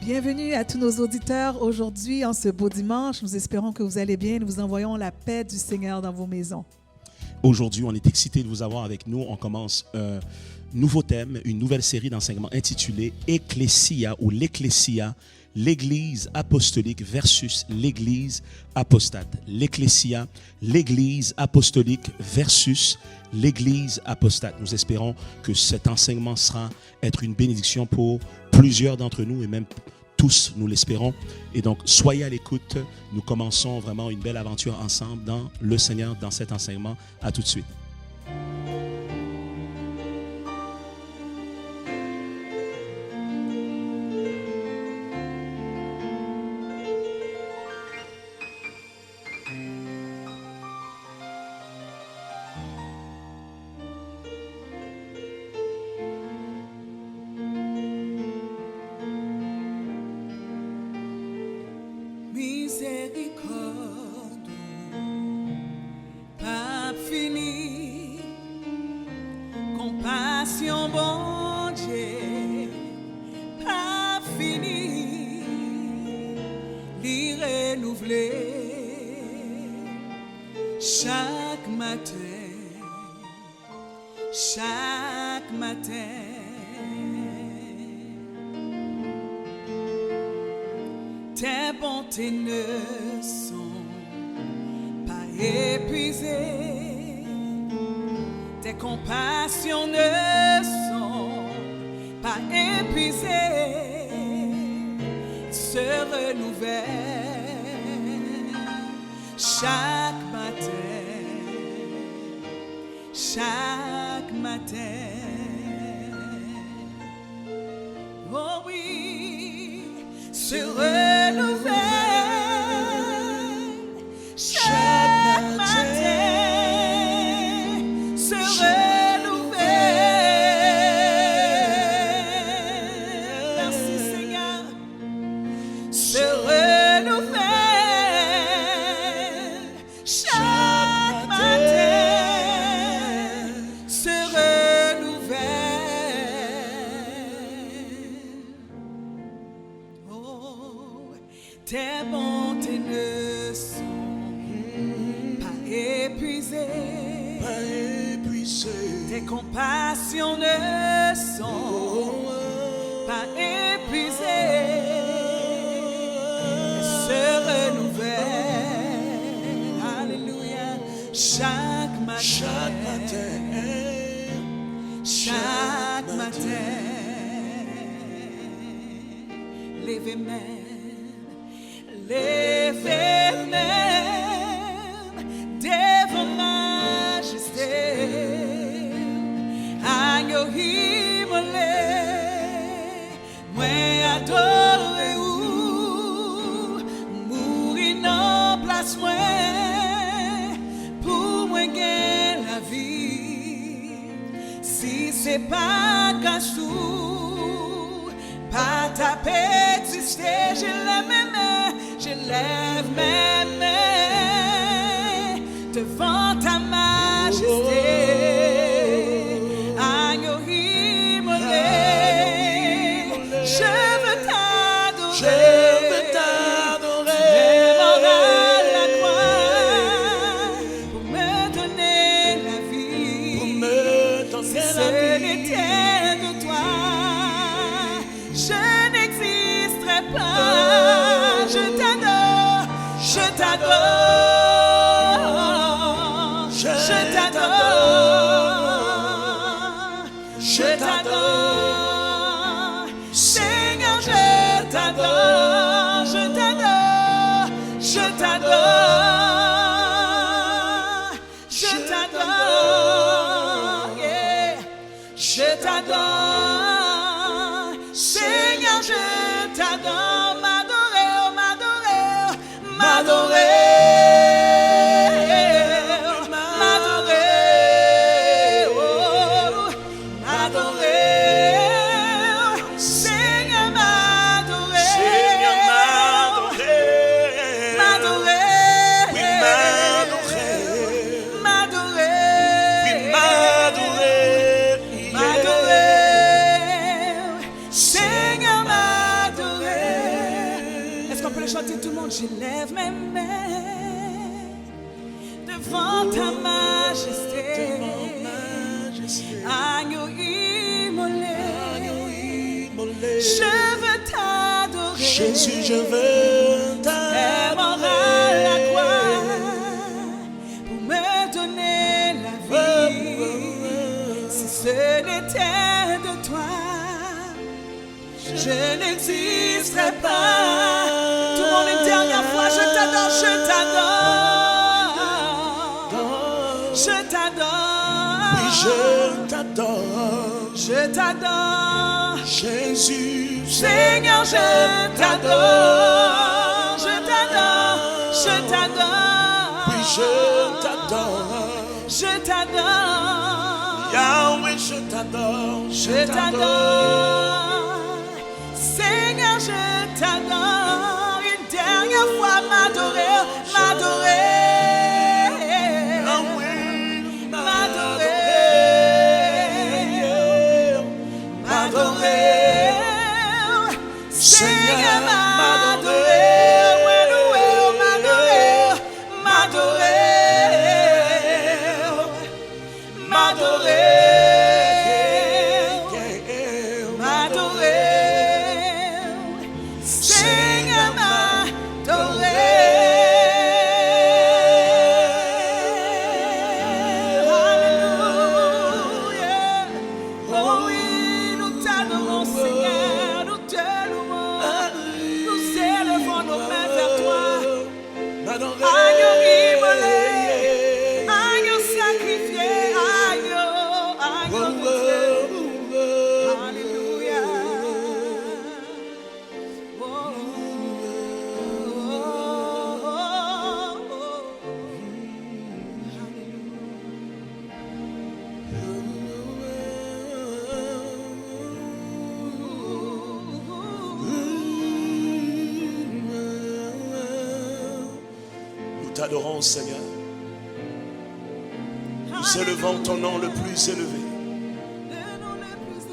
Bienvenue à tous nos auditeurs aujourd'hui en ce beau dimanche. Nous espérons que vous allez bien. Nous vous envoyons la paix du Seigneur dans vos maisons. Aujourd'hui, on est excités de vous avoir avec nous. On commence un nouveau thème, une nouvelle série d'enseignements intitulée Ecclesia ou l'Ecclesia, l'Église apostolique versus l'Église apostate. L'Ecclesia, l'Église apostolique versus l'Église apostate. Nous espérons que cet enseignement sera être une bénédiction pour plusieurs d'entre nous et même tous, nous l'espérons. Et donc, soyez à l'écoute. Nous commençons vraiment une belle aventure ensemble dans le Seigneur, dans cet enseignement. À tout de suite. Tes bontés ne sont pas épuisées, tes compassions ne sont pas épuisées, se renouvellent chaque matin. Oh oui, se renouvelle chaque matin, se renouvelle. Merci Seigneur, se renouvelle chaque matin, se renouvelle. Oh, tes bontés ne sont pas épuisées, tes compassions ne sont pas épuisées, elles se renouvellent, alléluia, chaque matin, levez même devant majesté, agneau immolé, moi adoré ou mourir en place moi, pour moi gagner la vie, si c'est pas grâce ou pas ta paix exister, je lève mes mains devant ta majesté, agneau immolé, je veux t'adorer, mort à la croix, pour me donner la vie, si ce n'était de toi, je n'existerais pas. Je t'adore, je t'adore, je t'adore, Seigneur, je t'adore, je t'adore, je t'adore, je t'adore, yeah. Je t'adore. j'élève mes mains devant ta majesté. Agneau immolé, je veux t'adorer. Jésus, je veux Et mort t'adorer. à la croix pour me donner la vie. Si ce n'était de toi, je n'existerais pas. Tout le monde, une dernière fois, je t'adore, je t'adore. Je t'adore. Oui, je t'adore. Je t'adore. Jésus, Seigneur, je t'adore. Je t'adore. Je t'adore. oui, je t'adore. Je t'adore. Yahweh, je t'adore. Je t'adore. Seigneur, je t'adore. Une dernière fois, m'adorer, m'adorer. Seigneur, m'adorer, m'adorer, m'adorer, m'adorer, m'adorer, Seigneur, Alléluia. Oh oui, nous t'adorons, Seigneur, nous te louons. Nous élevons nos mains vers toi. Agneau immolé, agneau sacrifié, agneau de Dieu. Alléluia. Oh, oh, oh, oh. Nous t'adorons, Seigneur. Nous élevons ton nom le plus élevé.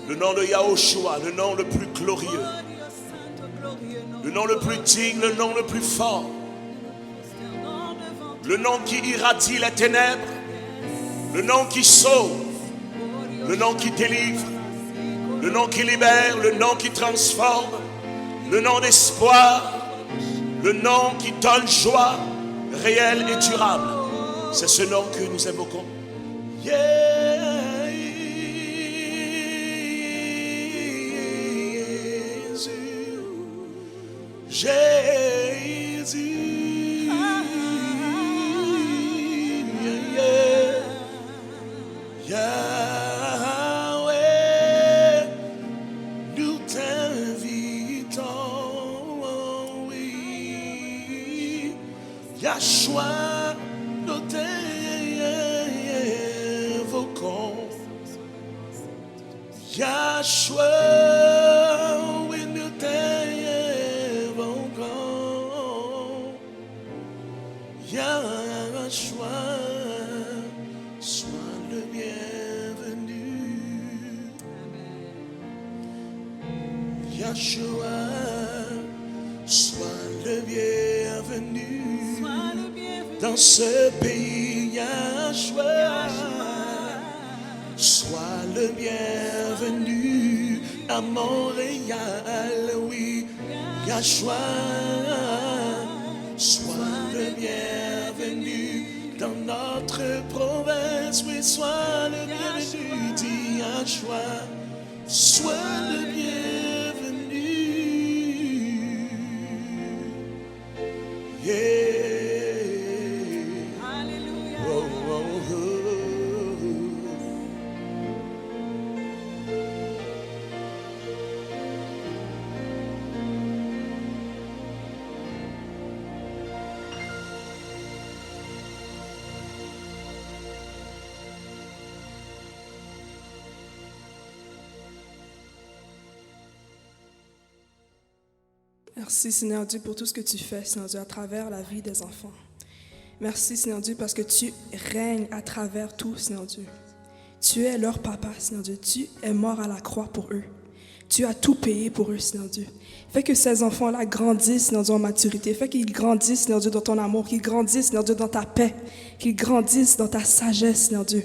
Le nom de Yahushua, le nom le plus glorieux. Le nom le plus digne, le nom le plus fort. Le nom qui irradie les ténèbres. Le nom qui sauve. Le nom qui délivre. Le nom qui libère. Le nom qui transforme. Le nom d'espoir. Le nom qui donne joie réelle et durable. C'est ce nom que nous évoquons. Jésus, Yahweh, nous t'invitons, oui, Yahshua, nous t'invoquons, Yahshua, oui, nous t'invoquons, Yahshua, sois le bienvenu. Yahshua, sois le bienvenu dans ce pays. Yahshua, sois le bienvenu à Montréal, oui. Yahshua, sois le bienvenu dans notre province, oui. Sois le bienvenu, dit Yahshua, sois le bienvenu. Yeah. Alléluia. Oh, oh, oh. Merci, Seigneur Dieu, pour tout ce que tu fais, Seigneur Dieu, à travers la vie des enfants. Merci, Seigneur Dieu, parce que tu règnes à travers tout, Seigneur Dieu. Tu es leur papa, Seigneur Dieu. Tu es mort à la croix pour eux. Tu as tout payé pour eux, Seigneur Dieu. Fais que ces enfants-là grandissent, Seigneur Dieu, en maturité. Fais qu'ils grandissent, Seigneur Dieu, dans ton amour, qu'ils grandissent, Seigneur Dieu, dans ta paix, qu'ils grandissent dans ta sagesse, Seigneur Dieu.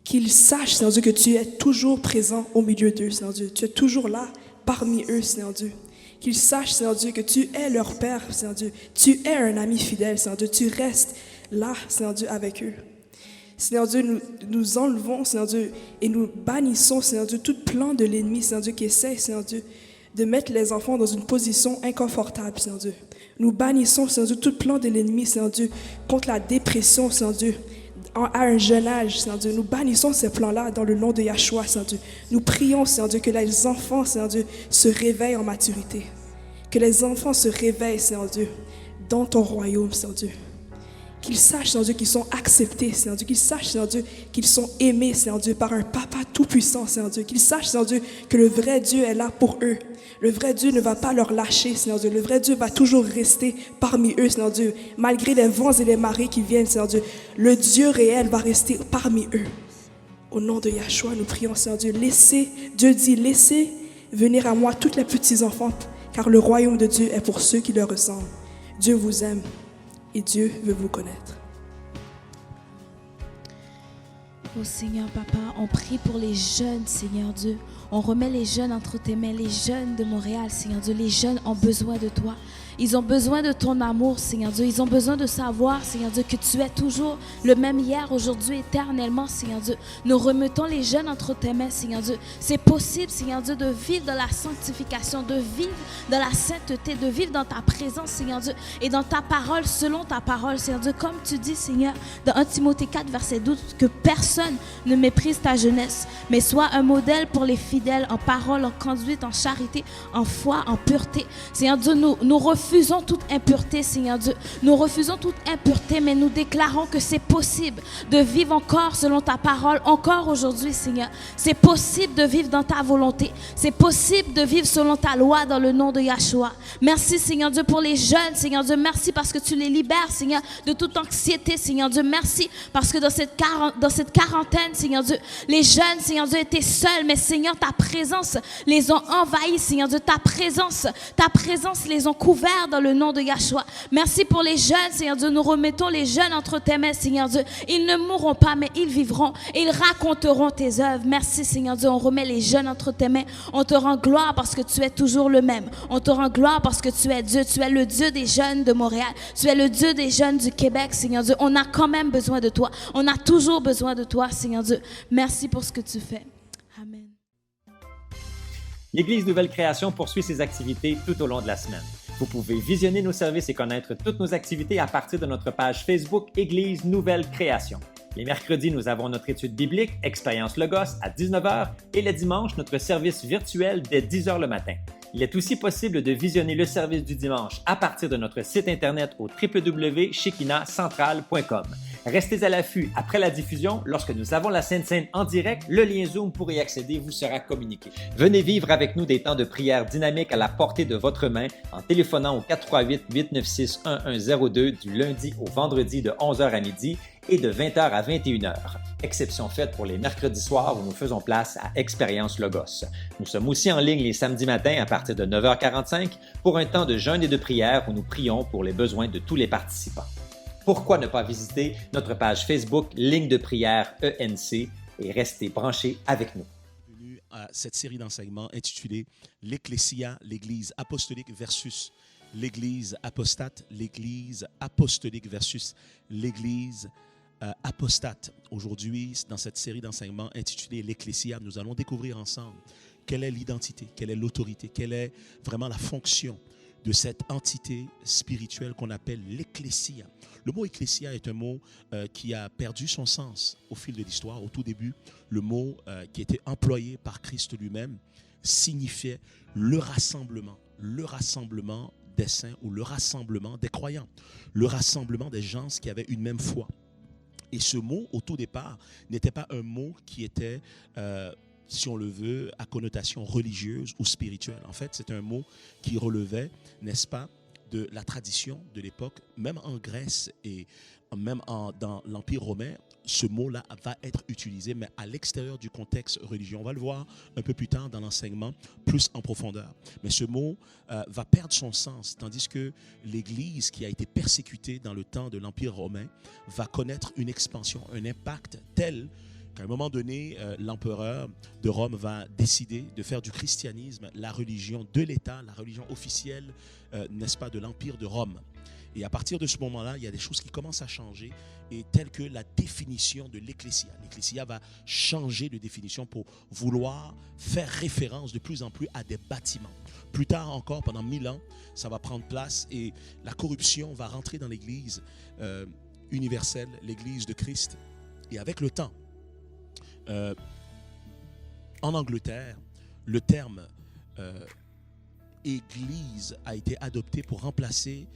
Qu'ils sachent, Seigneur Dieu, que tu es toujours présent au milieu d'eux, Seigneur Dieu. Tu es toujours là parmi eux, Seigneur Dieu. Qu'ils sachent, Seigneur Dieu, que tu es leur Père, Seigneur Dieu. Tu es un ami fidèle, Seigneur Dieu. Tu restes là, Seigneur Dieu, avec eux. Seigneur Dieu, nous enlevons, Seigneur Dieu, et nous bannissons, Seigneur Dieu, tout plan de l'ennemi, Seigneur Dieu, qui essaie, Seigneur Dieu, de mettre les enfants dans une position inconfortable, Seigneur Dieu. Nous bannissons, Seigneur Dieu, tout plan de l'ennemi, Seigneur Dieu, contre la dépression, Seigneur Dieu, à un jeune âge, Seigneur Dieu. Nous bannissons ces plans-là dans le nom de Yahshua, Seigneur Dieu. Nous prions, Seigneur Dieu, que les enfants, Seigneur Dieu, se réveillent en maturité. Que les enfants se réveillent, Seigneur Dieu, dans ton royaume, Seigneur Dieu. Qu'ils sachent, Seigneur Dieu, qu'ils sont acceptés, Seigneur Dieu. Qu'ils sachent, Seigneur Dieu, qu'ils sont aimés, Seigneur Dieu, par un Papa tout-puissant, Seigneur Dieu. Qu'ils sachent, Seigneur Dieu, que le vrai Dieu est là pour eux. Le vrai Dieu ne va pas leur lâcher, Seigneur Dieu. Le vrai Dieu va toujours rester parmi eux, Seigneur Dieu. Malgré les vents et les marées qui viennent, Seigneur Dieu, le Dieu réel va rester parmi eux. Au nom de Yahshua, nous prions, Seigneur Dieu. Dieu dit, laissez venir à moi tous les petits enfants, car le royaume de Dieu est pour ceux qui le ressemblent. Dieu vous aime. Et Dieu veut vous connaître. Oh Seigneur Papa, on prie pour les jeunes, Seigneur Dieu. On remet les jeunes entre tes mains, les jeunes de Montréal, Seigneur Dieu. Les jeunes ont besoin de toi. Ils ont besoin de ton amour, Seigneur Dieu. Ils ont besoin de savoir, Seigneur Dieu, que tu es toujours le même hier, aujourd'hui, éternellement, Seigneur Dieu. Nous remettons les jeunes entre tes mains, Seigneur Dieu. C'est possible, Seigneur Dieu, de vivre dans la sanctification, de vivre dans la sainteté, de vivre dans ta présence, Seigneur Dieu, et dans ta parole, selon ta parole, Seigneur Dieu. Comme tu dis, Seigneur, dans 1 Timothée 4, verset 12, que personne ne méprise ta jeunesse, mais sois un modèle pour les fidèles en parole, en conduite, en charité, en foi, en pureté. Seigneur Dieu, nous refusons toute impureté, Seigneur Dieu. Nous refusons toute impureté, mais nous déclarons que c'est possible de vivre encore selon ta parole, encore aujourd'hui, Seigneur. C'est possible de vivre dans ta volonté. C'est possible de vivre selon ta loi dans le nom de Yahshua. Merci, Seigneur Dieu, pour les jeunes, Seigneur Dieu. Merci parce que tu les libères, Seigneur, de toute anxiété, Seigneur Dieu. Merci parce que dans cette quarantaine, Seigneur Dieu, les jeunes, Seigneur Dieu, étaient seuls, mais Seigneur, ta présence les ont envahis, Seigneur Dieu. Ta présence les ont couverts dans le nom de Yahshua. Merci pour les jeunes, Seigneur Dieu. Nous remettons les jeunes entre tes mains, Seigneur Dieu. Ils ne mourront pas, mais ils vivront. Ils raconteront tes œuvres. Merci, Seigneur Dieu. On remet les jeunes entre tes mains. On te rend gloire parce que tu es toujours le même. On te rend gloire parce que tu es Dieu. Tu es le Dieu des jeunes de Montréal. Tu es le Dieu des jeunes du Québec, Seigneur Dieu. On a quand même besoin de toi. On a toujours besoin de toi, Seigneur Dieu. Merci pour ce que tu fais. Amen. L'Église Nouvelle Création poursuit ses activités tout au long de la semaine. Vous pouvez visionner nos services et connaître toutes nos activités à partir de notre page Facebook Église Nouvelle Création. Les mercredis, nous avons notre étude biblique Expérience Logos à 19h et le dimanche, notre service virtuel dès 10h le matin. Il est aussi possible de visionner le service du dimanche à partir de notre site internet au www.shekinahcentral.com. Restez à l'affût après la diffusion. Lorsque nous avons la Sainte Seine en direct, le lien Zoom pour y accéder vous sera communiqué. Venez vivre avec nous des temps de prière dynamiques à la portée de votre main en téléphonant au 438-896-1102 du lundi au vendredi de 11h à midi et de 20h à 21h. Exception faite pour les mercredis soirs où nous faisons place à Expérience Logos. Nous sommes aussi en ligne les samedis matins à partir de 9h45 pour un temps de jeûne et de prière où nous prions pour les besoins de tous les participants. Pourquoi ne pas visiter notre page Facebook Ligne de prière ENC et rester branchés avec nous. Bienvenue à cette série d'enseignements intitulée L'Ecclésia, l'Église apostolique versus l'Église apostate, l'Église apostolique versus l'Église apostate. Aujourd'hui, dans cette série d'enseignements intitulée L'Ecclésia, nous allons découvrir ensemble quelle est l'identité, quelle est l'autorité, quelle est vraiment la fonction de cette entité spirituelle qu'on appelle l'Ecclésia. Le mot Ecclésia est un mot qui a perdu son sens au fil de l'histoire. Au tout début, le mot qui était employé par Christ lui-même signifiait le rassemblement des saints ou le rassemblement des croyants, le rassemblement des gens qui avaient une même foi. Et ce mot, au tout départ, n'était pas un mot qui était si on le veut, à connotation religieuse ou spirituelle. En fait, c'est un mot qui relevait, n'est-ce pas, de la tradition de l'époque, même en Grèce et même dans l'Empire romain. ce mot-là va être utilisé, mais à l'extérieur du contexte religieux. On va le voir un peu plus tard dans l'enseignement, plus en profondeur. Mais ce mot va perdre son sens, tandis que l'Église qui a été persécutée dans le temps de l'Empire romain va connaître une expansion, un impact tel qu'à un moment donné, l'empereur de Rome va décider de faire du christianisme la religion de l'État, la religion officielle, n'est-ce pas, de l'Empire de Rome. Et à partir de ce moment-là, il y a des choses qui commencent à changer, et telles que la définition de l'ecclésia. L'ecclésia va changer de définition pour vouloir faire référence de plus en plus à des bâtiments. Plus tard encore, pendant 1000 ans, ça va prendre place et la corruption va rentrer dans l'Église universelle, l'Église de Christ. Et avec le temps, en Angleterre, le terme Église a été adopté pour remplacer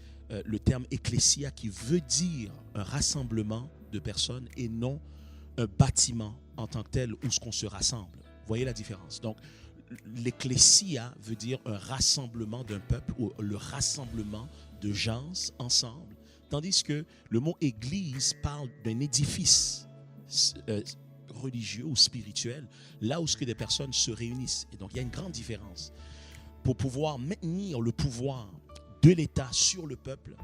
le terme ecclésia, qui veut dire un rassemblement de personnes et non un bâtiment en tant que tel où ce qu'on se rassemble. Vous voyez la différence? Donc, l'ecclésia veut dire un rassemblement d'un peuple ou le rassemblement de gens ensemble, tandis que le mot église parle d'un édifice religieux ou spirituel, là où ce que des personnes se réunissent. Et donc, il y a une grande différence. Pour pouvoir maintenir le pouvoir de l'État sur le peuple,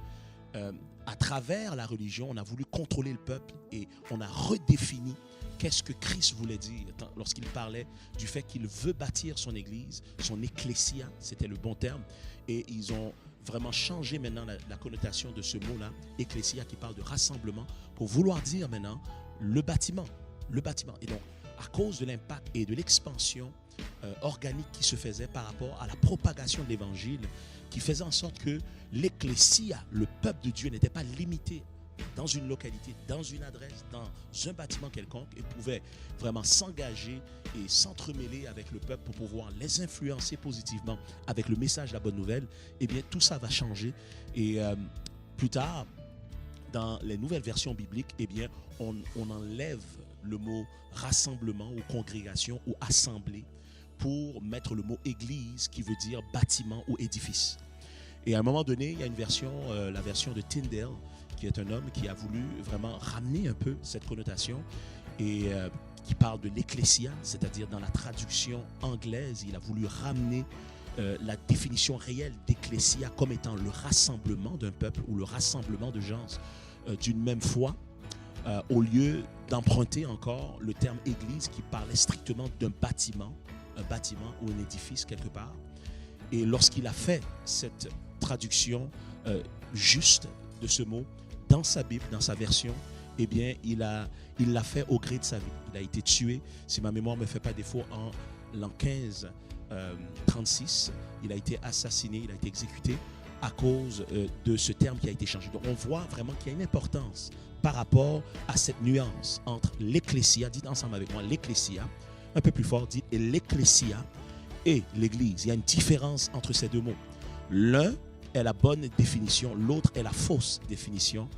à travers la religion, on a voulu contrôler le peuple et on a redéfini qu'est-ce que Christ voulait dire lorsqu'il parlait du fait qu'il veut bâtir son église, son ecclésia, c'était le bon terme, et ils ont vraiment changé maintenant la connotation de ce mot-là, ecclésia, qui parle de rassemblement, pour vouloir dire maintenant le bâtiment. Et donc, à cause de l'impact et de l'expansion organique qui se faisait par rapport à la propagation de l'évangile, qui faisait en sorte que l'ecclésia, le peuple de Dieu, n'était pas limité dans une localité, dans une adresse, dans un bâtiment quelconque, et pouvait vraiment s'engager et s'entremêler avec le peuple pour pouvoir les influencer positivement avec le message de la bonne nouvelle. Eh bien, tout ça va changer. Et plus tard, dans les nouvelles versions bibliques, eh bien, on enlève le mot rassemblement ou congrégation ou assemblée pour mettre le mot église, qui veut dire bâtiment ou édifice. Et à un moment donné, il y a une version, la version de Tyndale, qui est un homme qui a voulu vraiment ramener un peu cette connotation et qui parle de l'ecclésia, c'est-à-dire dans la traduction anglaise, il a voulu ramener la définition réelle d'ecclésia comme étant le rassemblement d'un peuple ou le rassemblement de gens d'une même foi, au lieu d'emprunter encore le terme église qui parlait strictement d'un bâtiment, un bâtiment ou un édifice quelque part. Et lorsqu'il a fait cette traduction juste de ce mot dans sa Bible, dans sa version, eh bien, il l'a fait au gré de sa vie. Il a été tué, si ma mémoire ne me fait pas défaut, en l'an 1536. Il a été assassiné, il a été exécuté à cause de ce terme qui a été changé. Donc, on voit vraiment qu'il y a une importance par rapport à cette nuance entre l'ecclésia, dites ensemble avec moi, l'ecclésia, un peu plus fort, dites l'ecclésia et l'église. Il y a une différence entre ces deux mots. L'un est la bonne définition, l'autre est la fausse définition.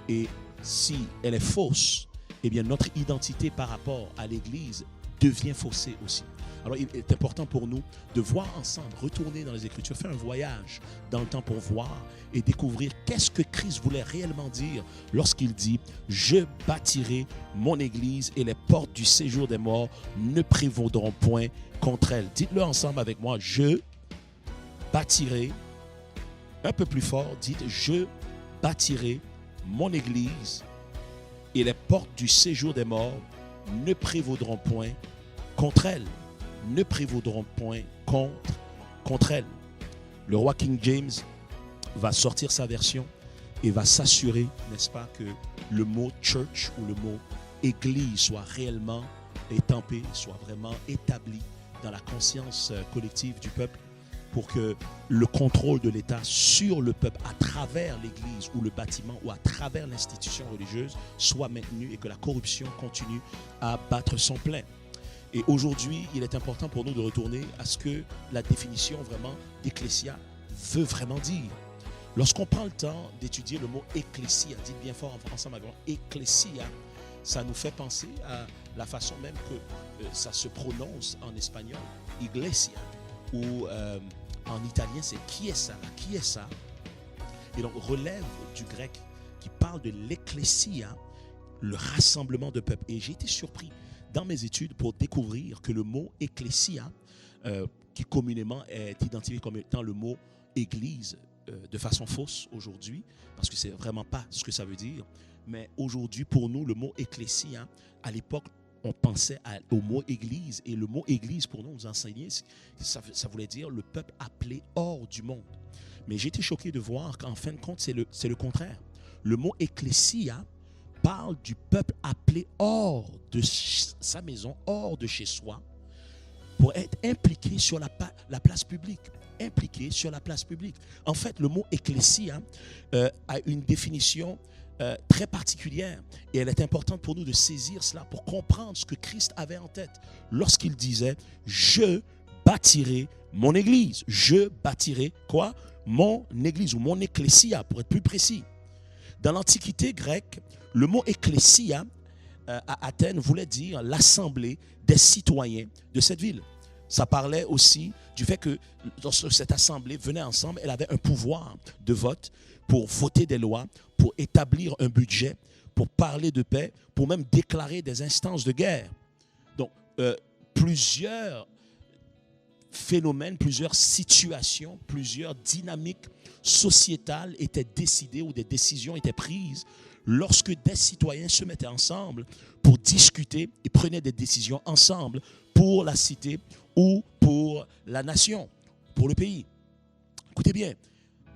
Et si elle est fausse, eh bien notre identité par rapport à l'église devient faussée aussi. Alors il est important pour nous de voir ensemble, retourner dans les Écritures, faire un voyage dans le temps pour voir et découvrir qu'est-ce que Christ voulait réellement dire lorsqu'il dit « Je bâtirai mon église et les portes du séjour des morts ne prévaudront point contre elle. » Dites-le ensemble avec moi, « Je bâtirai », un peu plus fort, dites « Je bâtirai mon église et les portes du séjour des morts ne prévaudront point contre elle. » Ne prévaudront point contre elle. Le roi King James va sortir sa version et va s'assurer, n'est-ce pas, que le mot church ou le mot église soit réellement étampé, soit vraiment établi dans la conscience collective du peuple, pour que le contrôle de l'État sur le peuple à travers l'église ou le bâtiment ou à travers l'institution religieuse soit maintenu et que la corruption continue à battre son plein. Et aujourd'hui, il est important pour nous de retourner à ce que la définition vraiment d'ecclésia veut vraiment dire. Lorsqu'on prend le temps d'étudier le mot ecclésia, dites bien fort ensemble avec moi, ecclésia, ça nous fait penser à la façon même que ça se prononce en espagnol, iglesia, ou en italien c'est chiesa, et donc relève du grec qui parle de l'ecclésia. le rassemblement de peuple. Et j'ai été surpris dans mes études pour découvrir que le mot ecclésia, qui communément est identifié comme étant le mot église de façon fausse aujourd'hui, parce que c'est vraiment pas ce que ça veut dire. Mais aujourd'hui, pour nous, le mot ecclésia, à l'époque, on pensait au mot église. Et le mot église, pour nous enseignait, ça voulait dire le peuple appelé hors du monde. Mais j'ai été choqué de voir qu'en fin de compte, c'est le contraire. Le mot ecclésia parle du peuple appelé hors de sa maison, hors de chez soi, pour être impliqué sur la place publique. Impliqué sur la place publique. En fait, le mot ecclésia a une définition très particulière, et elle est importante pour nous de saisir cela pour comprendre ce que Christ avait en tête lorsqu'il disait « Je bâtirai mon église ». Je bâtirai quoi? Mon église, ou mon ecclésia pour être plus précis. Dans l'Antiquité grecque, le mot ecclésia à Athènes voulait dire l'assemblée des citoyens de cette ville. Ça parlait aussi du fait que lorsque cette assemblée venait ensemble, elle avait un pouvoir de vote pour voter des lois, pour établir un budget, pour parler de paix, pour même déclarer des instances de guerre. Donc, plusieurs phénomènes, plusieurs situations, plusieurs dynamiques sociétales étaient décidées ou des décisions étaient prises lorsque des citoyens se mettaient ensemble pour discuter et prenaient des décisions ensemble pour la cité ou pour la nation, pour le pays. Écoutez bien,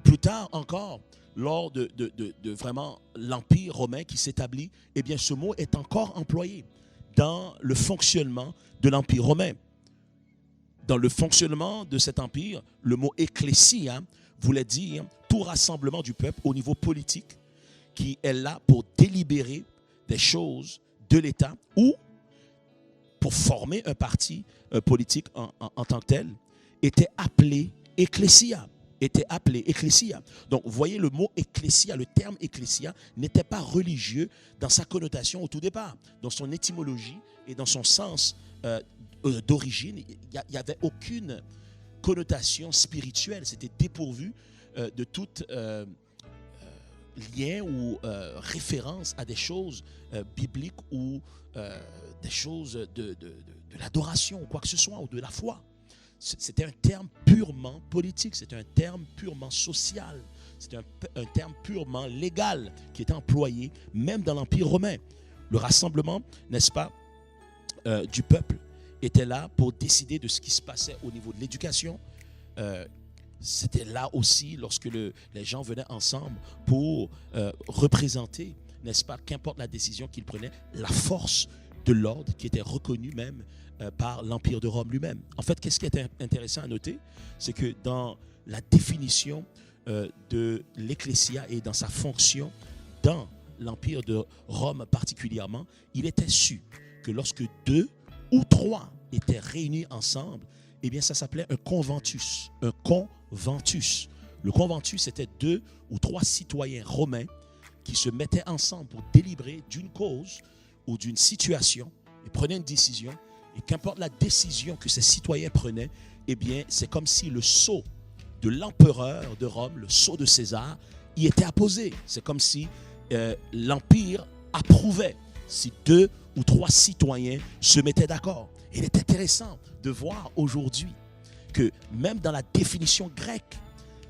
plus tard encore, lors de vraiment l'Empire romain qui s'établit, eh bien ce mot est encore employé dans le fonctionnement de l'Empire romain. Dans le fonctionnement de cet empire, le mot ecclésia voulait dire tout rassemblement du peuple au niveau politique qui est là pour délibérer des choses de l'État ou pour former un parti politique en tant que tel, était appelé ecclésia. Donc, vous voyez, le mot ecclésia, le terme ecclésia, n'était pas religieux dans sa connotation au tout départ. Dans son étymologie et dans son sens d'origine, il n'y avait aucune connotation spirituelle. C'était dépourvu de toute lien ou référence à des choses bibliques ou des choses de l'adoration ou quoi que ce soit, ou de la foi. C'était un terme purement politique, c'était un terme purement social, c'était un terme purement légal qui était employé même dans l'Empire romain. Le rassemblement, n'est-ce pas, du peuple était là pour décider de ce qui se passait au niveau de l'éducation. C'était là aussi lorsque les gens venaient ensemble pour représenter, n'est-ce pas, qu'importe la décision qu'ils prenaient, la force de l'ordre qui était reconnue même par l'Empire de Rome lui-même. En fait, qu'est-ce qui est intéressant à noter, c'est que dans la définition de l'ecclésia et dans sa fonction dans l'Empire de Rome particulièrement, il était su que lorsque 2 ou 3 étaient réunis ensemble, eh bien ça s'appelait un conventus. Un conventus. Le conventus, c'était 2 ou 3 citoyens romains qui se mettaient ensemble pour délibérer d'une cause ou d'une situation et prenaient une décision. Et qu'importe la décision que ces citoyens prenaient, eh bien, c'est comme si le sceau de l'empereur de Rome, le sceau de César, y était apposé. C'est comme si l'Empire approuvait si 2 ou 3 citoyens se mettaient d'accord. Il est intéressant de voir aujourd'hui que même dans la définition grecque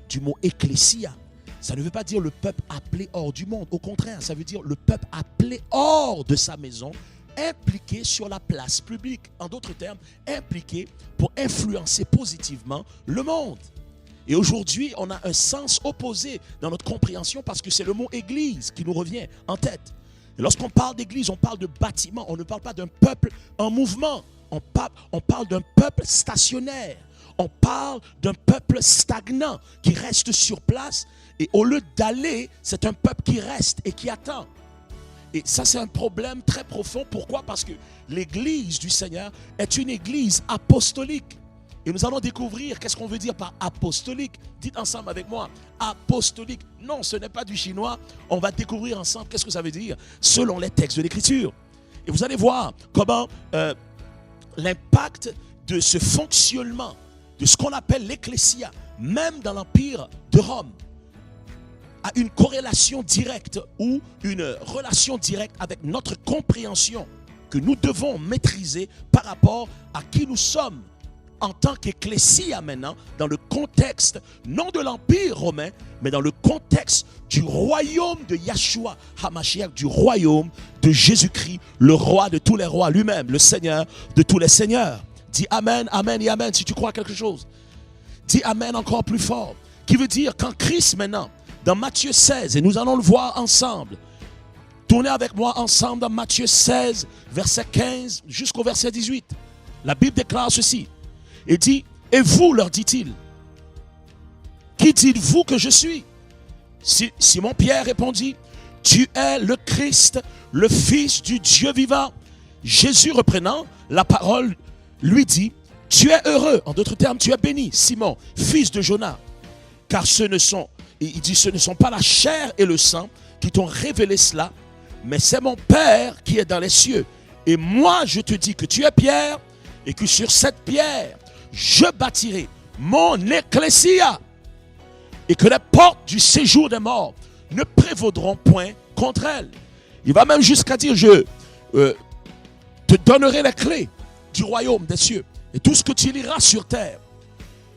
du mot ecclésia, ça ne veut pas dire le peuple appelé hors du monde. Au contraire, ça veut dire le peuple appelé hors de sa maison, impliqué sur la place publique. En d'autres termes, impliqué pour influencer positivement le monde. Et aujourd'hui, on a un sens opposé dans notre compréhension parce que c'est le mot église qui nous revient en tête. Et lorsqu'on parle d'église, on parle de bâtiment. On ne parle pas d'un peuple en mouvement. On parle d'un peuple stationnaire. On parle d'un peuple stagnant qui reste sur place. Et au lieu d'aller, c'est un peuple qui reste et qui attend. Et ça, c'est un problème très profond. Pourquoi? Parce que l'église du Seigneur est une église apostolique. Et nous allons découvrir qu'est-ce qu'on veut dire par apostolique. Dites ensemble avec moi, apostolique. Non, ce n'est pas du chinois. On va découvrir ensemble qu'est-ce que ça veut dire selon les textes de l'Écriture. Et vous allez voir comment l'impact de ce fonctionnement, de ce qu'on appelle l'ecclésia, même dans l'Empire de Rome, a une corrélation directe ou une relation directe avec notre compréhension que nous devons maîtriser par rapport à qui nous sommes en tant qu'ecclésia maintenant, dans le contexte non de l'Empire romain, mais dans le contexte du royaume de Yahshua HaMashiach, du royaume de Jésus-Christ, le roi de tous les rois, lui-même, le Seigneur de tous les seigneurs. Dis Amen, Amen et Amen si tu crois à quelque chose. Dis Amen encore plus fort. Qui veut dire qu'en Christ maintenant, dans Matthieu 16, et nous allons le voir ensemble, tournez avec moi ensemble dans Matthieu 16, verset 15 jusqu'au verset 18. La Bible déclare ceci. Et dit, et vous, leur dit-il, qui dites-vous que je suis? Simon-Pierre répondit, tu es le Christ, le Fils du Dieu vivant. Jésus reprenant la parole, lui dit, tu es heureux, en d'autres termes, tu es béni, Simon, fils de Jonas, car ce ne sont pas la chair et le sang qui t'ont révélé cela, mais c'est mon Père qui est dans les cieux. Et moi, je te dis que tu es Pierre, et que sur cette pierre, je bâtirai mon ecclésia, et que les portes du séjour des morts ne prévaudront point contre elle. Il va même jusqu'à dire, je te donnerai les clés du royaume des cieux. Et tout ce que tu liras sur terre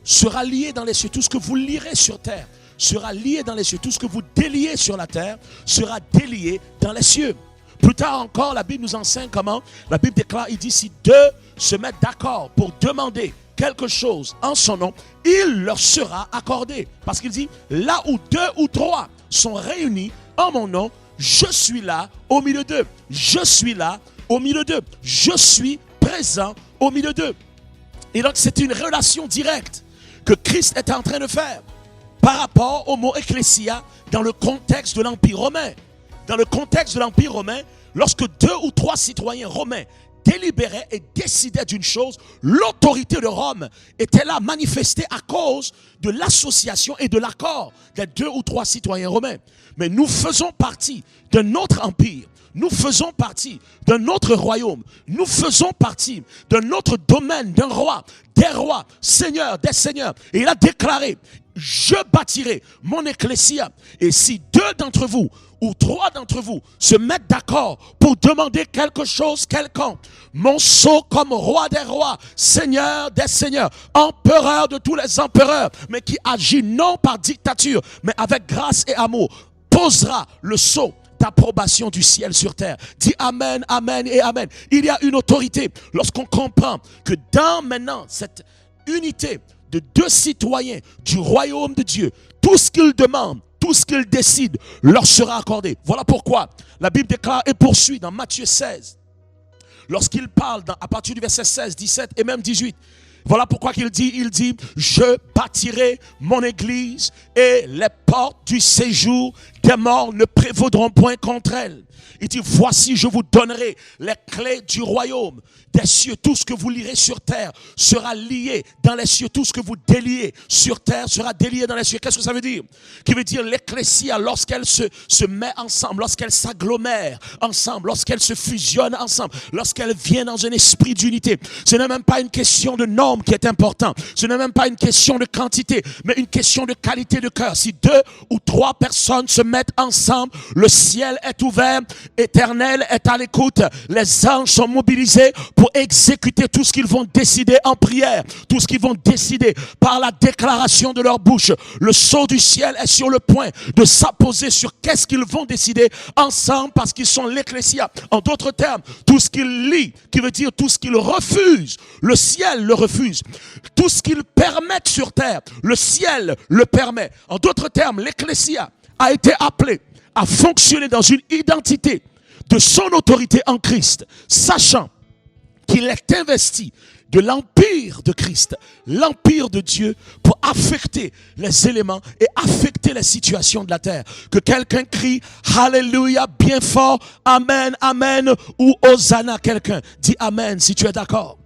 sera lié dans les cieux. Tout ce que vous lirez sur terre sera lié dans les cieux. Tout ce que vous déliez sur la terre sera délié dans les cieux. Plus tard encore, la Bible nous enseigne comment. La Bible déclare, il dit, si deux se mettent d'accord pour demander quelque chose en son nom, il leur sera accordé. Parce qu'il dit, là où 2 ou 3 sont réunis en mon nom, je suis là au milieu d'eux. Je suis là au milieu d'eux. Je suis présent au milieu d'eux. Et donc c'est une relation directe que Christ est en train de faire par rapport au mot ecclésia dans le contexte de l'Empire romain. Dans le contexte de l'Empire romain, lorsque 2 ou 3 citoyens romains délibéraient et décidaient d'une chose, l'autorité de Rome était là manifestée à cause de l'association et de l'accord des 2 ou 3 citoyens romains. Mais nous faisons partie d'un autre empire. Nous faisons partie d'un autre royaume. Nous faisons partie d'un autre domaine, d'un roi, des rois, seigneur, des seigneurs. Et il a déclaré, je bâtirai mon ecclésia. Et si 2 d'entre vous ou 3 d'entre vous se mettent d'accord pour demander quelque chose quelconque, mon sceau comme roi des rois, seigneur des seigneurs, empereur de tous les empereurs, mais qui agit non par dictature, mais avec grâce et amour, posera le sceau d'approbation du ciel sur terre. Dis Amen, Amen et Amen. Il y a une autorité lorsqu'on comprend que dans maintenant cette unité de 2 citoyens du royaume de Dieu, tout ce qu'ils demandent, tout ce qu'ils décident leur sera accordé. Voilà pourquoi la Bible déclare et poursuit dans Matthieu 16, lorsqu'il parle à partir du verset 16, 17 et même 18. Voilà pourquoi il dit, je bâtirai mon église et les portes du séjour des morts ne prévaudront point contre elle. Il dit, voici, je vous donnerai les clés du royaume des cieux. Tout ce que vous lirez sur terre sera lié dans les cieux. Tout ce que vous déliez sur terre sera délié dans les cieux. Qu'est-ce que ça veut dire? Qui veut dire l'ecclésia, lorsqu'elle se met ensemble, lorsqu'elle s'agglomère ensemble, lorsqu'elle se fusionne ensemble, lorsqu'elle vient dans un esprit d'unité. Ce n'est même pas une question de nombre qui est important. Ce n'est même pas une question de quantité, mais une question de qualité de cœur. Si 2 ou 3 personnes se mettent ensemble, le ciel est ouvert, Éternel est à l'écoute, les anges sont mobilisés pour exécuter tout ce qu'ils vont décider en prière, tout ce qu'ils vont décider par la déclaration de leur bouche. Le sceau du ciel est sur le point de s'apposer sur qu'est-ce qu'ils vont décider ensemble parce qu'ils sont l'ecclésia. En d'autres termes, tout ce qu'ils lient, qui veut dire tout ce qu'ils refusent, le ciel le refuse. Tout ce qu'ils permettent sur terre, le ciel le permet. En d'autres termes, l'ecclésia a été appelée à fonctionner dans une identité de son autorité en Christ, sachant qu'il est investi de l'empire de Christ, l'empire de Dieu, pour affecter les éléments et affecter les situations de la terre. Que quelqu'un crie Alléluia bien fort, Amen, Amen, ou Hosanna. Quelqu'un dit Amen si tu es d'accord.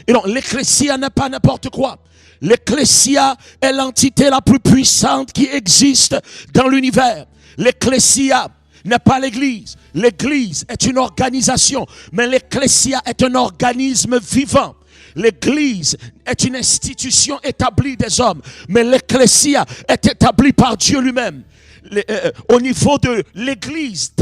Et donc l'ecclésia n'est pas n'importe quoi. L'ecclésia est l'entité la plus puissante qui existe dans l'univers. L'ecclésia n'est pas l'église. L'église est une organisation, mais l'ecclésia est un organisme vivant. L'église est une institution établie des hommes, mais l'ecclésia est établie par Dieu lui-même. au niveau de l'Église,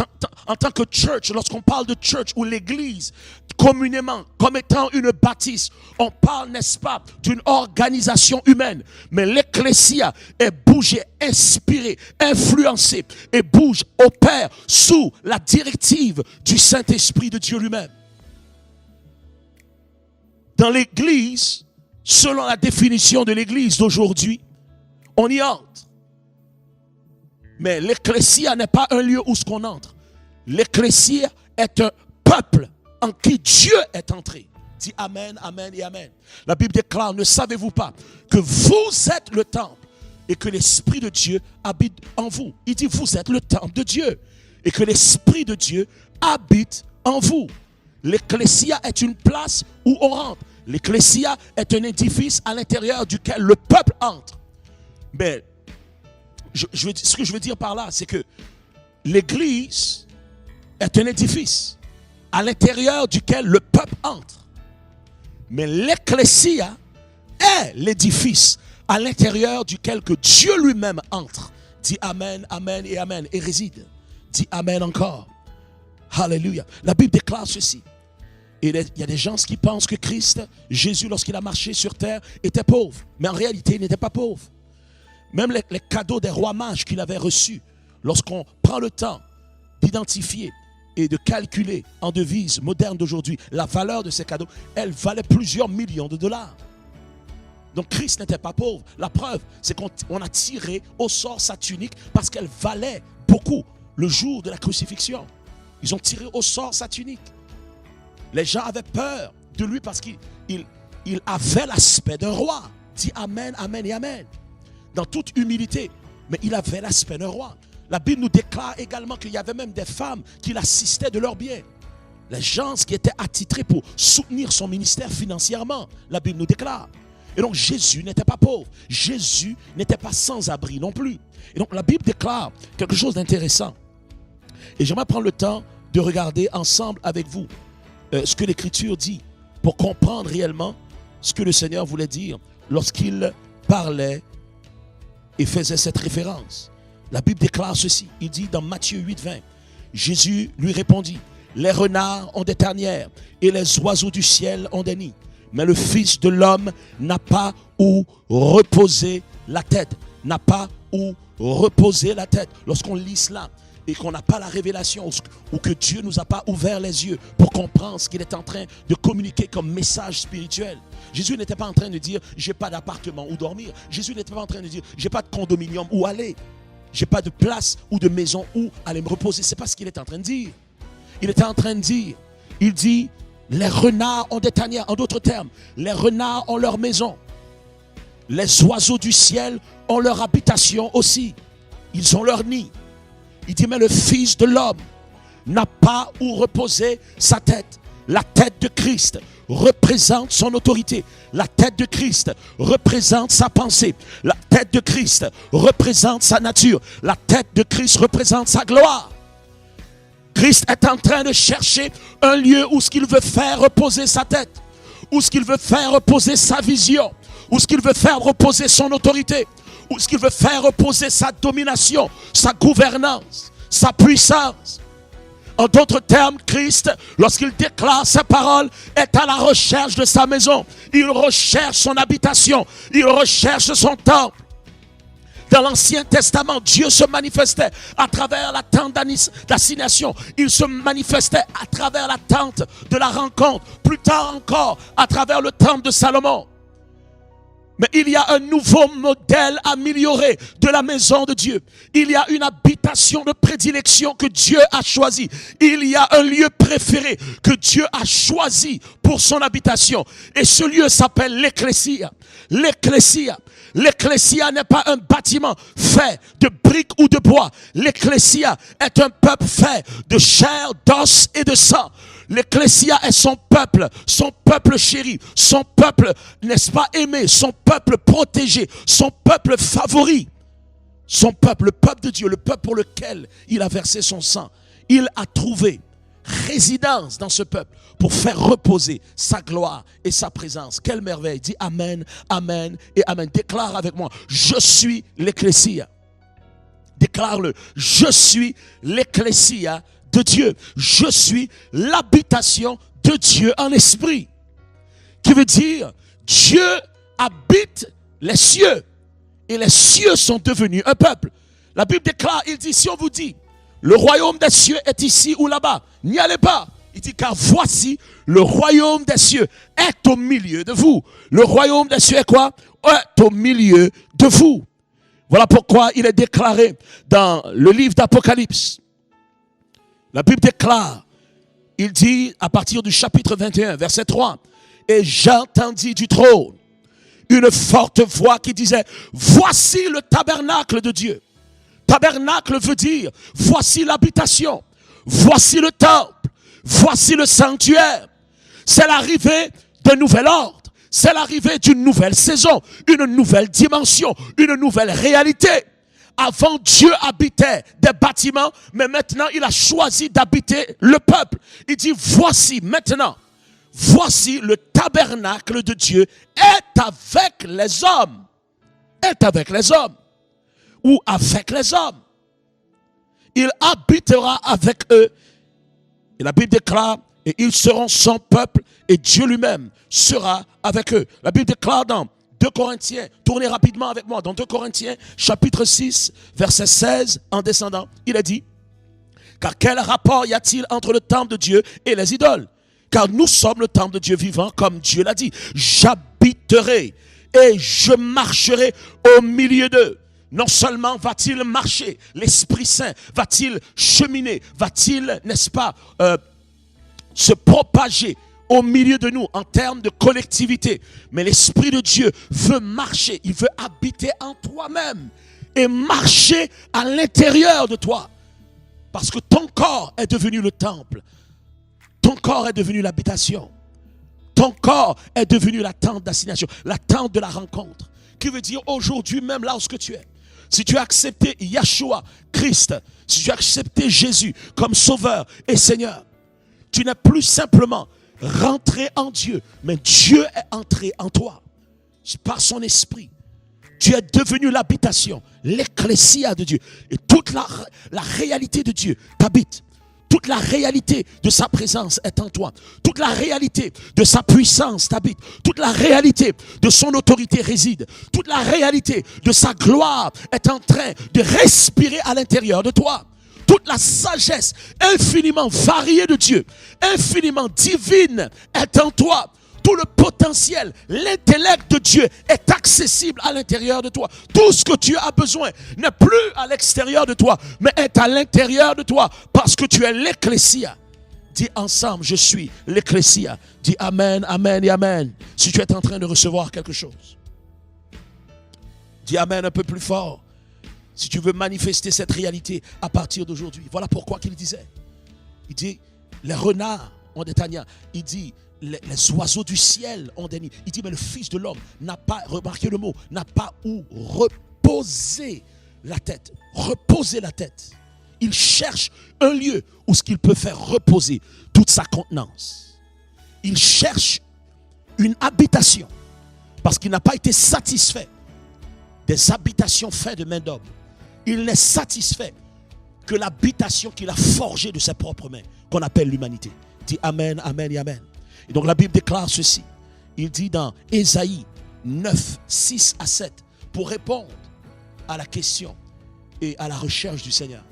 en tant que church, lorsqu'on parle de church ou l'Église, communément, comme étant une bâtisse, on parle, n'est-ce pas, d'une organisation humaine. Mais l'Ecclésia est bougée, inspirée, influencée et bouge, opère sous la directive du Saint-Esprit de Dieu lui-même. Dans l'Église, selon la définition de l'Église d'aujourd'hui, on y entre. Mais l'Ecclésia n'est pas un lieu où ce qu'on entre. L'Ecclésia est un peuple en qui Dieu est entré. Dis Amen, Amen et Amen. La Bible déclare, ne savez-vous pas que vous êtes le temple et que l'Esprit de Dieu habite en vous. Il dit, vous êtes le temple de Dieu et que l'Esprit de Dieu habite en vous. L'Ecclésia est une place où on rentre. L'Ecclésia est un édifice à l'intérieur duquel le peuple entre. Mais ce que je veux dire par là, c'est que l'Église est un édifice à l'intérieur duquel le peuple entre. Mais l'Ecclésia est l'édifice à l'intérieur duquel que Dieu lui-même entre. Dis Amen, Amen et Amen et réside. Dis Amen encore. Alléluia. La Bible déclare ceci. Et il y a des gens qui pensent que Christ, Jésus, lorsqu'il a marché sur terre, était pauvre. Mais en réalité, il n'était pas pauvre. Même les cadeaux des rois mages qu'il avait reçus, lorsqu'on prend le temps d'identifier et de calculer en devises modernes d'aujourd'hui la valeur de ces cadeaux, elle valait plusieurs millions de dollars. Donc Christ n'était pas pauvre. La preuve, c'est qu'on a tiré au sort sa tunique parce qu'elle valait beaucoup le jour de la crucifixion. Ils ont tiré au sort sa tunique. Les gens avaient peur de lui parce qu'il avait l'aspect d'un roi. Dis Amen, Amen et Amen. Dans toute humilité. Mais il avait l'aspect d'un roi. La Bible nous déclare également qu'il y avait même des femmes qui l'assistaient de leurs biens. Les gens qui étaient attitrés pour soutenir son ministère financièrement. La Bible nous déclare. Et donc Jésus n'était pas pauvre. Jésus n'était pas sans abri non plus. Et donc la Bible déclare quelque chose d'intéressant. Et j'aimerais prendre le temps de regarder ensemble avec vous ce que l'Écriture dit pour comprendre réellement ce que le Seigneur voulait dire lorsqu'il parlait et faisait cette référence. La Bible déclare ceci. Il dit dans Matthieu 8, 20, Jésus lui répondit, les renards ont des tanières et les oiseaux du ciel ont des nids. Mais le Fils de l'homme n'a pas où reposer la tête. N'a pas où reposer la tête. Lorsqu'on lit cela et qu'on n'a pas la révélation ou que Dieu ne nous a pas ouvert les yeux pour comprendre ce qu'il est en train de communiquer comme message spirituel. Jésus n'était pas en train de dire « j'ai pas d'appartement où dormir ». Jésus n'était pas en train de dire « j'ai pas de condominium où aller ». J'ai pas de place ou de maison où aller me reposer. C'est pas ce qu'il est en train de dire. Il était en train de dire, il dit, les renards ont des tanières. En d'autres termes, les renards ont leur maison. Les oiseaux du ciel ont leur habitation aussi. Ils ont leur nid. Il dit, mais le Fils de l'homme n'a pas où reposer sa tête. La tête de Christ représente son autorité. La tête de Christ représente sa pensée. La tête de Christ représente sa nature. La tête de Christ représente sa gloire. Christ est en train de chercher un lieu où ce qu'il veut faire reposer sa tête, où ce qu'il veut faire reposer sa vision, où ce qu'il veut faire reposer son autorité, où ce qu'il veut faire reposer sa domination, sa gouvernance, sa puissance. En d'autres termes, Christ, lorsqu'il déclare ses paroles, est à la recherche de sa maison. Il recherche son habitation. Il recherche son temple. Dans l'Ancien Testament, Dieu se manifestait à travers la tente d'assignation. Il se manifestait à travers la tente de la rencontre. Plus tard encore, à travers le temple de Salomon. Mais il y a un nouveau modèle amélioré de la maison de Dieu. Il y a une habitation de prédilection que Dieu a choisie. Il y a un lieu préféré que Dieu a choisi pour son habitation. Et ce lieu s'appelle l'Ecclésia. L'Ecclésia. L'Ecclésia n'est pas un bâtiment fait de briques ou de bois. L'Ecclésia est un peuple fait de chair, d'os et de sang. L'Ecclésia est son peuple chéri, son peuple, n'est-ce pas, aimé, son peuple protégé, son peuple favori. Son peuple, le peuple de Dieu, le peuple pour lequel il a versé son sang. Il a trouvé résidence dans ce peuple pour faire reposer sa gloire et sa présence. Quelle merveille. Dis Amen, Amen et Amen. Déclare avec moi, je suis l'Ecclésia. Déclare-le. Je suis l'ecclésia de Dieu. Je suis l'habitation de Dieu en esprit. Qui veut dire, Dieu habite les cieux. Et les cieux sont devenus un peuple. La Bible déclare, il dit, si on vous dit, le royaume des cieux est ici ou là-bas, n'y allez pas. Il dit, car voici, le royaume des cieux est au milieu de vous. Le royaume des cieux est quoi? Est au milieu de vous. Voilà pourquoi il est déclaré dans le livre d'Apocalypse. La Bible déclare, il dit à partir du chapitre 21, verset 3, « Et j'entendis du trône une forte voix qui disait, voici le tabernacle de Dieu. » Tabernacle veut dire, voici l'habitation, voici le temple, voici le sanctuaire. C'est l'arrivée d'un nouvel ordre, c'est l'arrivée d'une nouvelle saison, une nouvelle dimension, une nouvelle réalité. Avant, Dieu habitait des bâtiments, mais maintenant, il a choisi d'habiter le peuple. Il dit, voici maintenant, voici le tabernacle de Dieu est avec les hommes. Est avec les hommes. Ou avec les hommes. Il habitera avec eux. Et la Bible déclare, et ils seront son peuple, et Dieu lui-même sera avec eux. La Bible déclare dans 2 Corinthiens, tournez rapidement avec moi, dans 2 Corinthiens, chapitre 6, verset 16, en descendant, il a dit, car quel rapport y a-t-il entre le temple de Dieu et les idoles? Car nous sommes le temple de Dieu vivant, comme Dieu l'a dit. J'habiterai et je marcherai au milieu d'eux. Non seulement va-t-il marcher, l'Esprit Saint va-t-il cheminer, va-t-il, n'est-ce pas, se propager au milieu de nous en termes de collectivité. Mais l'Esprit de Dieu veut marcher, il veut habiter en toi-même et marcher à l'intérieur de toi. Parce que ton corps est devenu le temple. Ton corps est devenu l'habitation. Ton corps est devenu la tente d'assignation, la tente de la rencontre. Qui veut dire aujourd'hui même là où tu es. Si tu as accepté Yahshua, Christ, si tu as accepté Jésus comme Sauveur et Seigneur, tu n'es plus simplement rentré en Dieu, mais Dieu est entré en toi par son esprit. Tu es devenu l'habitation, l'ecclésia de Dieu. Et toute la réalité de Dieu t'habite. Toute la réalité de sa présence est en toi. Toute la réalité de sa puissance t'habite. Toute la réalité de son autorité réside. Toute la réalité de sa gloire est en train de respirer à l'intérieur de toi. Toute la sagesse infiniment variée de Dieu, infiniment divine est en toi. Tout le potentiel, l'intellect de Dieu est accessible à l'intérieur de toi. Tout ce que tu as besoin n'est plus à l'extérieur de toi, mais est à l'intérieur de toi parce que tu es l'ecclésia. Dis ensemble, je suis l'ecclésia. Dis amen, amen et amen. Si tu es en train de recevoir quelque chose. Dis amen un peu plus fort. Si tu veux manifester cette réalité à partir d'aujourd'hui. Voilà pourquoi qu'il disait. Il dit, les renards ont des tanières. Il dit, les oiseaux du ciel ont des nids. Il dit, mais le Fils de l'homme n'a pas, remarquez le mot, n'a pas où reposer la tête. Reposer la tête. Il cherche un lieu où ce qu'il peut faire reposer toute sa contenance. Il cherche une habitation parce qu'il n'a pas été satisfait des habitations faites de main d'homme. Il n'est satisfait que l'habitation qu'il a forgée de ses propres mains, qu'on appelle l'humanité. Dis amen, amen et amen. Et donc la Bible déclare ceci. Il dit dans Ésaïe 9, 6 à 7, pour répondre à la question et à la recherche du Seigneur,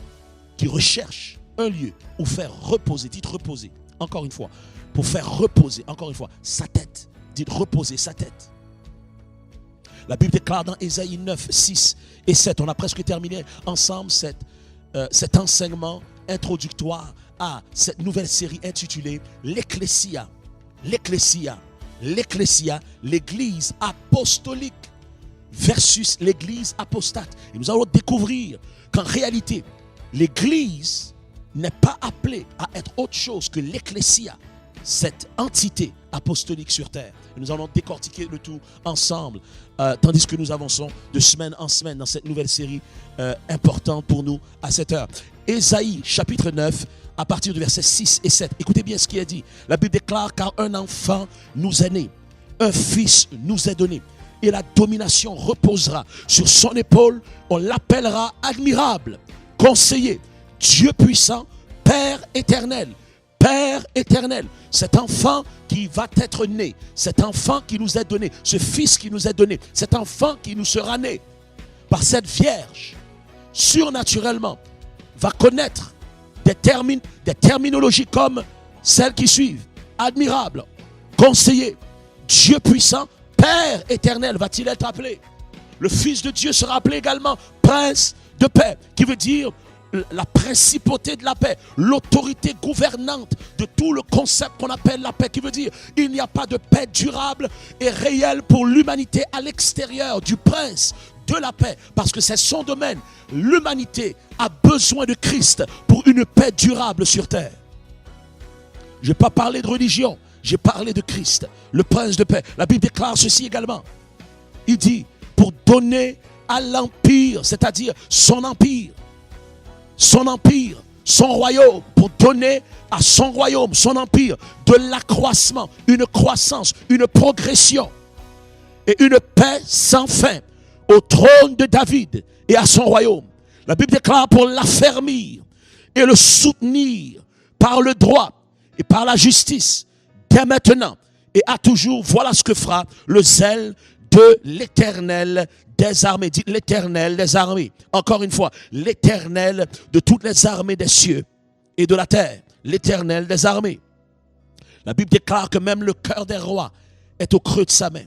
qui recherche un lieu où faire reposer, dites reposer, encore une fois, pour faire reposer, encore une fois, sa tête. Dites reposer sa tête. La Bible déclare dans Ésaïe 9, 6 et 7, on a presque terminé ensemble cet enseignement introductoire à cette nouvelle série intitulée l'Ecclésia. L'Ecclésia, l'Ecclésia, l'Église apostolique versus l'Église apostate. Et nous allons découvrir qu'en réalité, l'Église n'est pas appelée à être autre chose que l'Ecclésia, cette entité apostolique sur terre. Et nous allons décortiquer le tout ensemble, tandis que nous avançons de semaine en semaine dans cette nouvelle série importante pour nous à cette heure. Ésaïe chapitre 9, à partir du verset 6 et 7. Écoutez bien ce qui est dit. La Bible déclare, car un enfant nous est né, un fils nous est donné, et la domination reposera sur son épaule. On l'appellera admirable, conseiller, Dieu puissant, Père éternel. Père éternel, cet enfant qui va être né, cet enfant qui nous est donné, ce fils qui nous est donné, cet enfant qui nous sera né par cette Vierge, surnaturellement, va connaître des terminologies comme celles qui suivent. Admirable, conseiller, Dieu puissant, Père éternel va-t-il être appelé. Le Fils de Dieu sera appelé également Prince de paix, qui veut dire la principauté de la paix, l'autorité gouvernante de tout le concept qu'on appelle la paix, qui veut dire il n'y a pas de paix durable et réelle pour l'humanité à l'extérieur du prince de la paix, parce que c'est son domaine. L'humanité a besoin de Christ pour une paix durable sur terre. Je n'ai pas parlé de religion, j'ai parlé de Christ, le prince de paix. La Bible déclare ceci également. Il dit, pour donner à l'empire, c'est-à-dire son empire, son royaume, pour donner à son royaume, son empire, de l'accroissement, une croissance, une progression et une paix sans fin au trône de David et à son royaume. La Bible déclare pour l'affermir et le soutenir par le droit et par la justice dès maintenant et à toujours. Voilà ce que fera le zèle de l'Éternel des armées. Dites l'Éternel des armées. Encore une fois, l'Éternel de toutes les armées des cieux et de la terre. L'Éternel des armées. La Bible déclare que même le cœur des rois est au creux de sa main.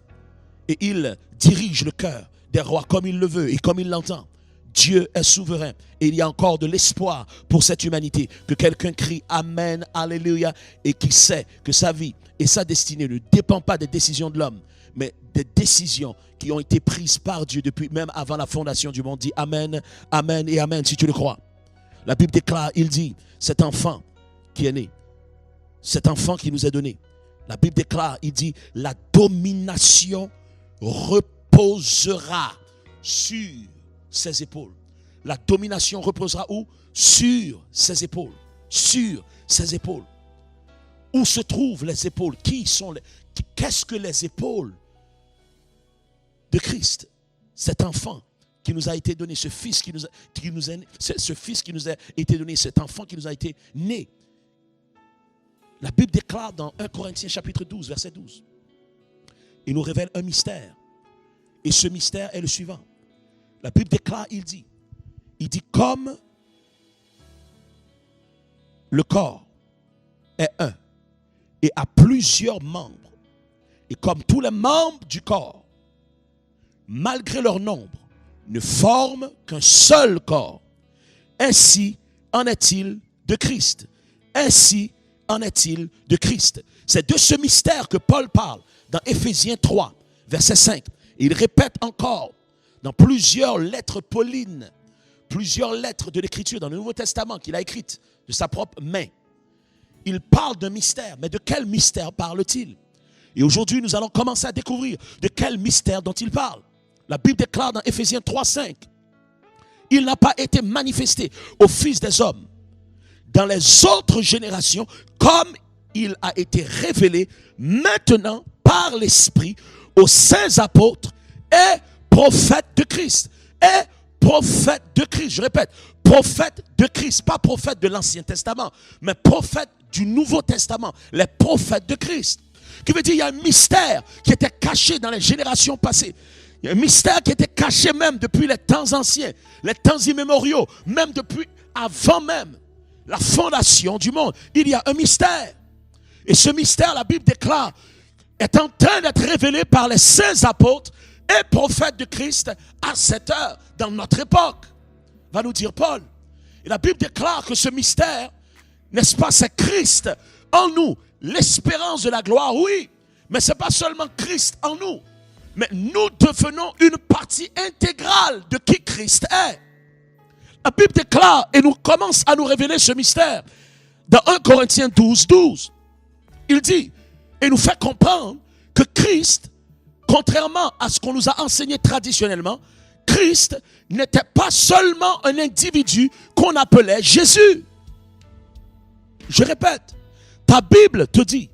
Et il dirige le cœur des rois comme il le veut et comme il l'entend. Dieu est souverain et il y a encore de l'espoir pour cette humanité. Que quelqu'un crie Amen, Alléluia, et qui sait que sa vie et sa destinée ne dépendent pas des décisions de l'homme, mais des décisions qui ont été prises par Dieu depuis même avant la fondation du monde. Dit Amen, Amen et Amen si tu le crois. La Bible déclare, il dit, cet enfant qui est né, cet enfant qui nous est donné, la Bible déclare, il dit, la domination reposera sur ses épaules. La domination reposera où? Sur ses épaules. Sur ses épaules. Où se trouvent les épaules? Qu'est-ce que les épaules de Christ? Cet enfant qui nous a été donné, ce fils qui nous a été donné, cet enfant qui nous a été né. La Bible déclare dans 1 Corinthiens chapitre 12, verset 12. Il nous révèle un mystère. Et ce mystère est le suivant. La Bible déclare, il dit comme le corps est un et a plusieurs membres, et comme tous les membres du corps, malgré leur nombre, ne forment qu'un seul corps, ainsi en est-il de Christ. Ainsi en est-il de Christ. C'est de ce mystère que Paul parle dans Éphésiens 3, verset 5. Et il répète encore dans plusieurs lettres paulines, plusieurs lettres de l'Écriture dans le Nouveau Testament qu'il a écrites de sa propre main. Il parle d'un mystère, mais de quel mystère parle-t-il? Et aujourd'hui, nous allons commencer à découvrir de quel mystère dont il parle. La Bible déclare dans Éphésiens 3, 5, il n'a pas été manifesté aux fils des hommes dans les autres générations comme il a été révélé maintenant par l'Esprit aux saints apôtres et prophètes de Christ. Et prophètes de Christ, je répète, prophètes de Christ, pas prophètes de l'Ancien Testament, mais prophètes du Nouveau Testament, les prophètes de Christ. Qui veut dire il y a un mystère qui était caché dans les générations passées. Il y a un mystère qui était caché même depuis les temps anciens, les temps immémoriaux, même depuis avant même la fondation du monde. Il y a un mystère. Et ce mystère, la Bible déclare, est en train d'être révélé par les saints apôtres et prophètes de Christ à cette heure, dans notre époque, va nous dire Paul. Et la Bible déclare que ce mystère, n'est-ce pas, c'est Christ en nous, l'espérance de la gloire, oui, mais ce n'est pas seulement Christ en nous, mais nous devenons une partie intégrale de qui Christ est. La Bible déclare et nous commence à nous révéler ce mystère dans 1 Corinthiens 12, 12. Il dit et nous fait comprendre que Christ, contrairement à ce qu'on nous a enseigné traditionnellement, Christ n'était pas seulement un individu qu'on appelait Jésus. Je répète, ta Bible te dit,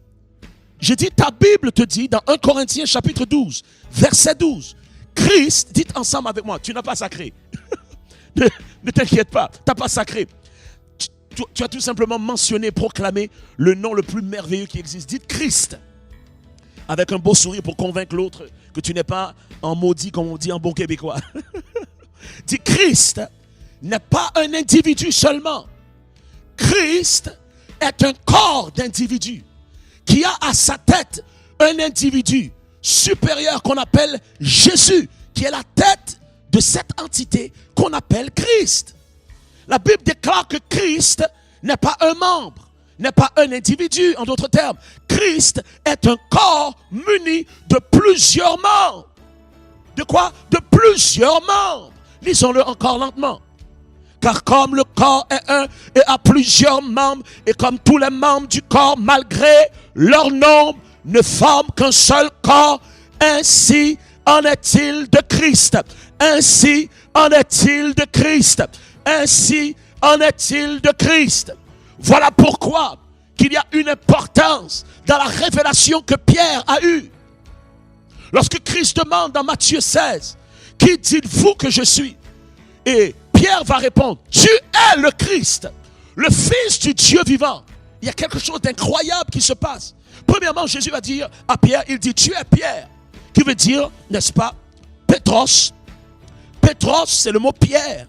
J'ai dit, ta Bible te dit dans 1 Corinthiens chapitre 12, verset 12, Christ, dites ensemble avec moi, tu n'as pas sacré. ne t'inquiète pas, tu n'as pas sacré. Tu as tout simplement mentionné, proclamé le nom le plus merveilleux qui existe. Dites Christ, avec un beau sourire pour convaincre l'autre que tu n'es pas en maudit, comme on dit en bon québécois. Dis, Christ n'est pas un individu seulement. Christ est un corps d'individus qui a à sa tête un individu supérieur qu'on appelle Jésus, qui est la tête de cette entité qu'on appelle Christ. La Bible déclare que Christ n'est pas un membre, n'est pas un individu. En d'autres termes, Christ est un corps muni de plusieurs membres. De quoi? De plusieurs membres. Lisons-le encore lentement. Car comme le corps est un et a plusieurs membres, et comme tous les membres du corps, malgré leur nombre, ne forment qu'un seul corps, ainsi en est-il de Christ. Ainsi en est-il de Christ. Ainsi en est-il de Christ. Voilà pourquoi qu'il y a une importance dans la révélation que Pierre a eue. Lorsque Christ demande dans Matthieu 16, qui dites-vous que je suis? Et Pierre va répondre, tu es le Christ, le Fils du Dieu vivant. Il y a quelque chose d'incroyable qui se passe. Premièrement, Jésus va dire à Pierre, il dit, tu es Pierre, qui veut dire, n'est-ce pas, Pétros. Pétros, c'est le mot Pierre,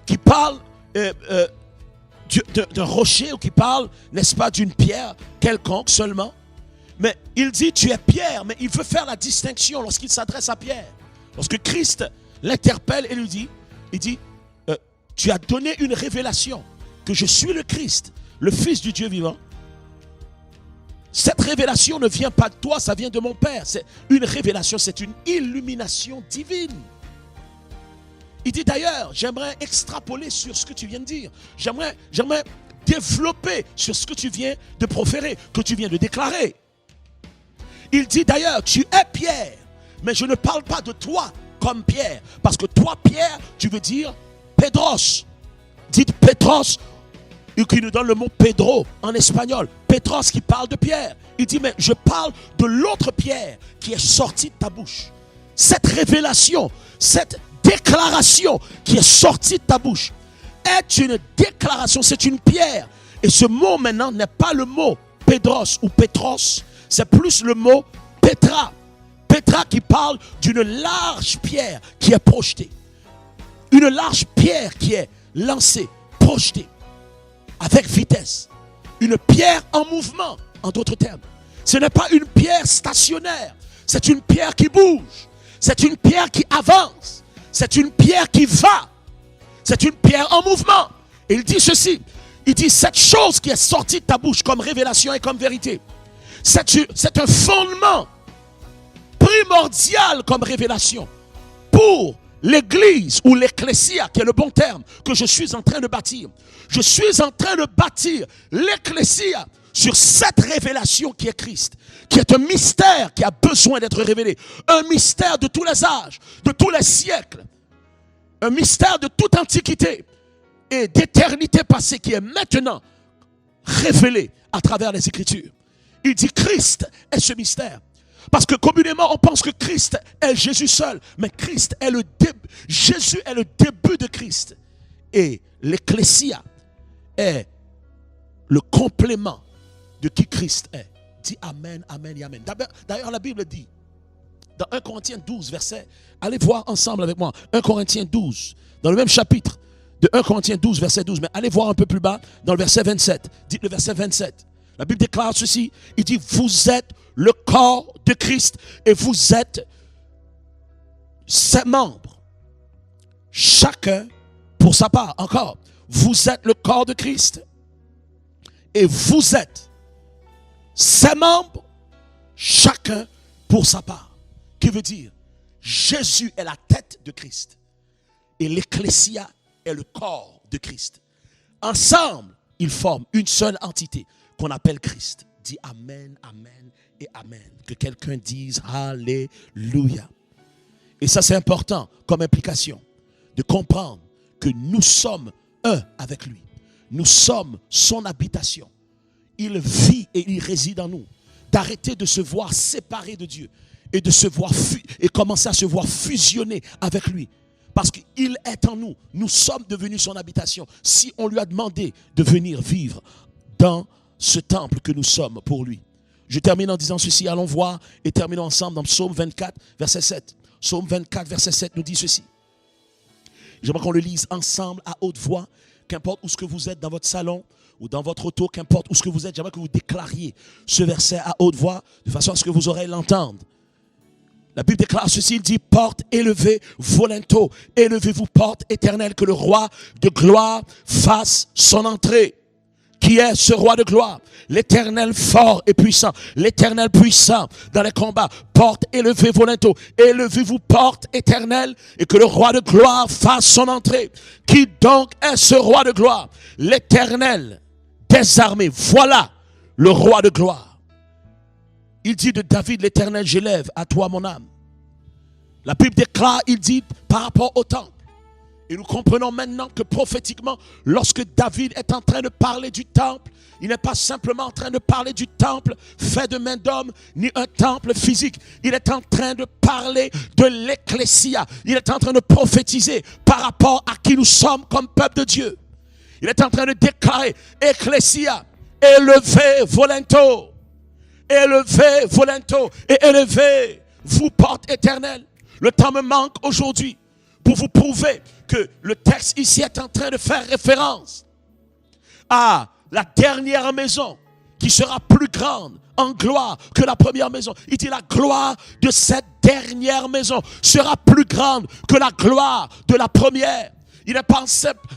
qui parle d'un rocher, ou qui parle, n'est-ce pas, d'une pierre quelconque seulement. Mais il dit, tu es Pierre, mais il veut faire la distinction lorsqu'il s'adresse à Pierre. Lorsque Christ l'interpelle et lui dit, il dit, tu as donné une révélation que je suis le Christ, le Fils du Dieu vivant. Cette révélation ne vient pas de toi, ça vient de mon Père. C'est une révélation, c'est une illumination divine. Il dit d'ailleurs, j'aimerais extrapoler sur ce que tu viens de dire. J'aimerais développer sur ce que tu viens de proférer, que tu viens de déclarer. Il dit d'ailleurs, tu es Pierre, mais je ne parle pas de toi comme Pierre. Parce que toi, Pierre, tu veux dire Pedros. Dites Petros, qui nous donne le mot Pedro en espagnol. Petros qui parle de Pierre. Il dit, mais je parle de l'autre Pierre qui est sorti de ta bouche. Cette révélation, cette déclaration qui est sortie de ta bouche est une déclaration, c'est une pierre. Et ce mot maintenant n'est pas le mot Pedros ou Petros, c'est plus le mot Petra. Petra qui parle d'une large pierre qui est projetée. Une large pierre qui est lancée, projetée, avec vitesse. Une pierre en mouvement, en d'autres termes. Ce n'est pas une pierre stationnaire, c'est une pierre qui bouge. C'est une pierre qui avance. C'est une pierre qui va. C'est une pierre en mouvement. Et il dit ceci. Il dit, cette chose qui est sortie de ta bouche comme révélation et comme vérité, c'est un fondement primordial comme révélation pour l'église ou l'ecclésia, qui est le bon terme, que je suis en train de bâtir. Je suis en train de bâtir l'ecclésia sur cette révélation qui est Christ, qui est un mystère qui a besoin d'être révélé. Un mystère de tous les âges, de tous les siècles. Un mystère de toute antiquité et d'éternité passée qui est maintenant révélé à travers les Écritures. Il dit Christ est ce mystère. Parce que communément, on pense que Christ est Jésus seul. Mais Christ est le début. Jésus est le début de Christ. Et l'ecclésia est le complément de qui Christ est. Dis Amen, Amen et Amen. D'ailleurs, la Bible dit, dans 1 Corinthiens 12, verset, allez voir ensemble avec moi, 1 Corinthiens 12, dans le même chapitre de 1 Corinthiens 12, verset 12, mais allez voir un peu plus bas, dans le verset 27. Dites le verset 27. La Bible déclare ceci, il dit, vous êtes le corps de Christ et vous êtes ses membres. Chacun pour sa part. Encore, vous êtes le corps de Christ et vous êtes ses membres, chacun pour sa part. Qui veut dire, Jésus est la tête de Christ et l'ecclésia est le corps de Christ. Ensemble, ils forment une seule entité qu'on appelle Christ. Dis Amen, Amen et Amen. Que quelqu'un dise Alléluia. Et ça, c'est important comme implication de comprendre que nous sommes un avec lui. Nous sommes son habitation. Il vit et il réside en nous. d'arrêter de se voir séparé de Dieu et de se voir et commencer à se voir fusionner avec lui. Parce qu'il est en nous. Nous sommes devenus son habitation. Si on lui a demandé de venir vivre dans ce temple que nous sommes pour lui. Je termine en disant ceci. Allons voir et terminons ensemble dans Psaume 24, verset 7. Psaume 24, verset 7 nous dit ceci. J'aimerais qu'on le lise ensemble à haute voix. Qu'importe où ce que vous êtes, dans votre salon ou dans votre auto, qu'importe où ce que vous êtes, j'aimerais que vous déclariez ce verset à haute voix de façon à ce que vos oreilles l'entendent. La Bible déclare ceci, il dit, porte élevée, volento, élevez-vous, porte éternelle, que le roi de gloire fasse son entrée. Qui est ce roi de gloire? L'Éternel fort et puissant, l'Éternel puissant dans les combats. Porte élevée, volento, élevez-vous, porte éternelle, et que le roi de gloire fasse son entrée. Qui donc est ce roi de gloire? L'Éternel des armées. Voilà le roi de gloire. Il dit de David, l'Éternel, j'élève à toi mon âme. La Bible déclare, il dit par rapport au temple. Et nous comprenons maintenant que prophétiquement, lorsque David est en train de parler du temple, il n'est pas simplement en train de parler du temple fait de main d'homme, ni un temple physique. Il est en train de parler de l'ecclésia. Il est en train de prophétiser par rapport à qui nous sommes comme peuple de Dieu. Il est en train de déclarer, ecclésia, élevez volento. Élevez volento et élevez vous porte éternelle. Le temps me manque aujourd'hui pour vous prouver que le texte ici est en train de faire référence à la dernière maison qui sera plus grande en gloire que la première maison. Il dit la gloire de cette dernière maison sera plus grande que la gloire de la première. Il n'est pas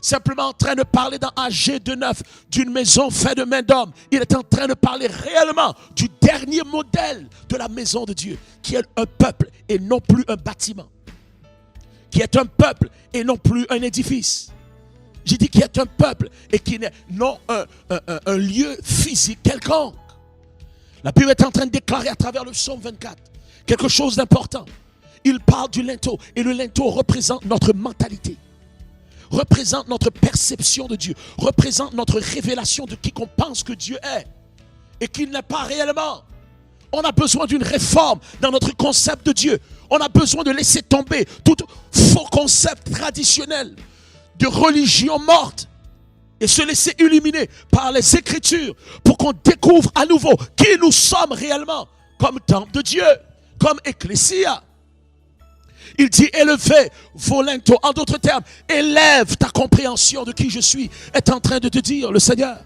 simplement en train de parler dans AG 2.9 d'une maison faite de main d'homme. Il est en train de parler réellement du dernier modèle de la maison de Dieu, qui est un peuple et non plus un bâtiment. Qui est un peuple et non plus un édifice. J'ai dit qu'il est un peuple et qui n'est non un lieu physique quelconque. La Bible est en train de déclarer à travers le psaume 24 quelque chose d'important. Il parle du linteau et le linteau représente notre mentalité. Représente notre perception de Dieu, représente notre révélation de qui qu'on pense que Dieu est et qu'il n'est pas réellement. On a besoin d'une réforme dans notre concept de Dieu. On a besoin de laisser tomber tout faux concept traditionnel de religion morte et se laisser illuminer par les Écritures pour qu'on découvre à nouveau qui nous sommes réellement comme temple de Dieu, comme ecclésia. Il dit élevez volento. En d'autres termes, élève ta compréhension de qui je suis, est en train de te dire le Seigneur.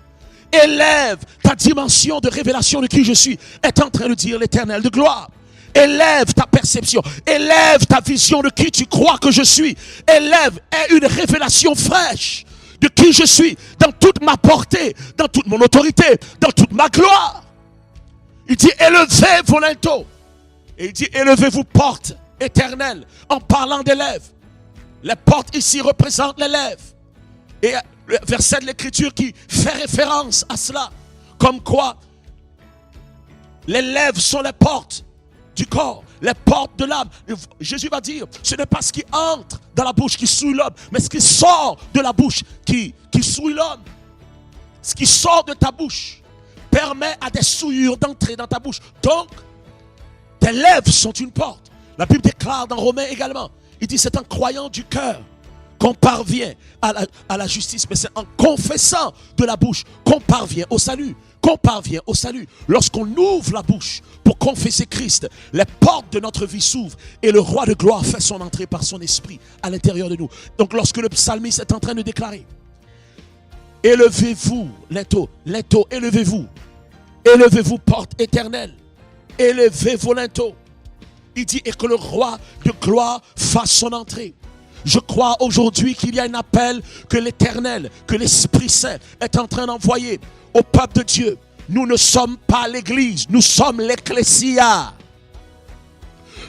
Élève ta dimension de révélation de qui je suis, est en train de dire l'Éternel de gloire. Élève ta perception, élève ta vision de qui tu crois que je suis. Élève, aie une révélation fraîche de qui je suis, dans toute ma portée, dans toute mon autorité, dans toute ma gloire. Il dit élevez volento. Et il dit élevez-vous porte éternelle, en parlant des lèvres. Les portes ici représentent les lèvres. Et le verset de l'Écriture qui fait référence à cela, comme quoi les lèvres sont les portes du corps, les portes de l'âme. Jésus va dire, ce n'est pas ce qui entre dans la bouche qui souille l'homme, mais ce qui sort de la bouche qui souille l'homme. Ce qui sort de ta bouche permet à des souillures d'entrer dans ta bouche. Donc, tes lèvres sont une porte. La Bible déclare dans Romains également, il dit c'est en croyant du cœur qu'on parvient à la justice, mais c'est en confessant de la bouche qu'on parvient au salut. Qu'on parvient au salut. Lorsqu'on ouvre la bouche pour confesser Christ, les portes de notre vie s'ouvrent et le roi de gloire fait son entrée par son esprit à l'intérieur de nous. Donc lorsque le psalmiste est en train de déclarer, élevez-vous, linteau, élevez-vous. Élevez-vous, porte éternelle. Élevez vos linteaux. Il dit, et que le roi de gloire fasse son entrée. Je crois aujourd'hui qu'il y a un appel que l'Éternel, que l'Esprit Saint est en train d'envoyer au peuple de Dieu. Nous ne sommes pas l'Église, nous sommes l'Ecclésia.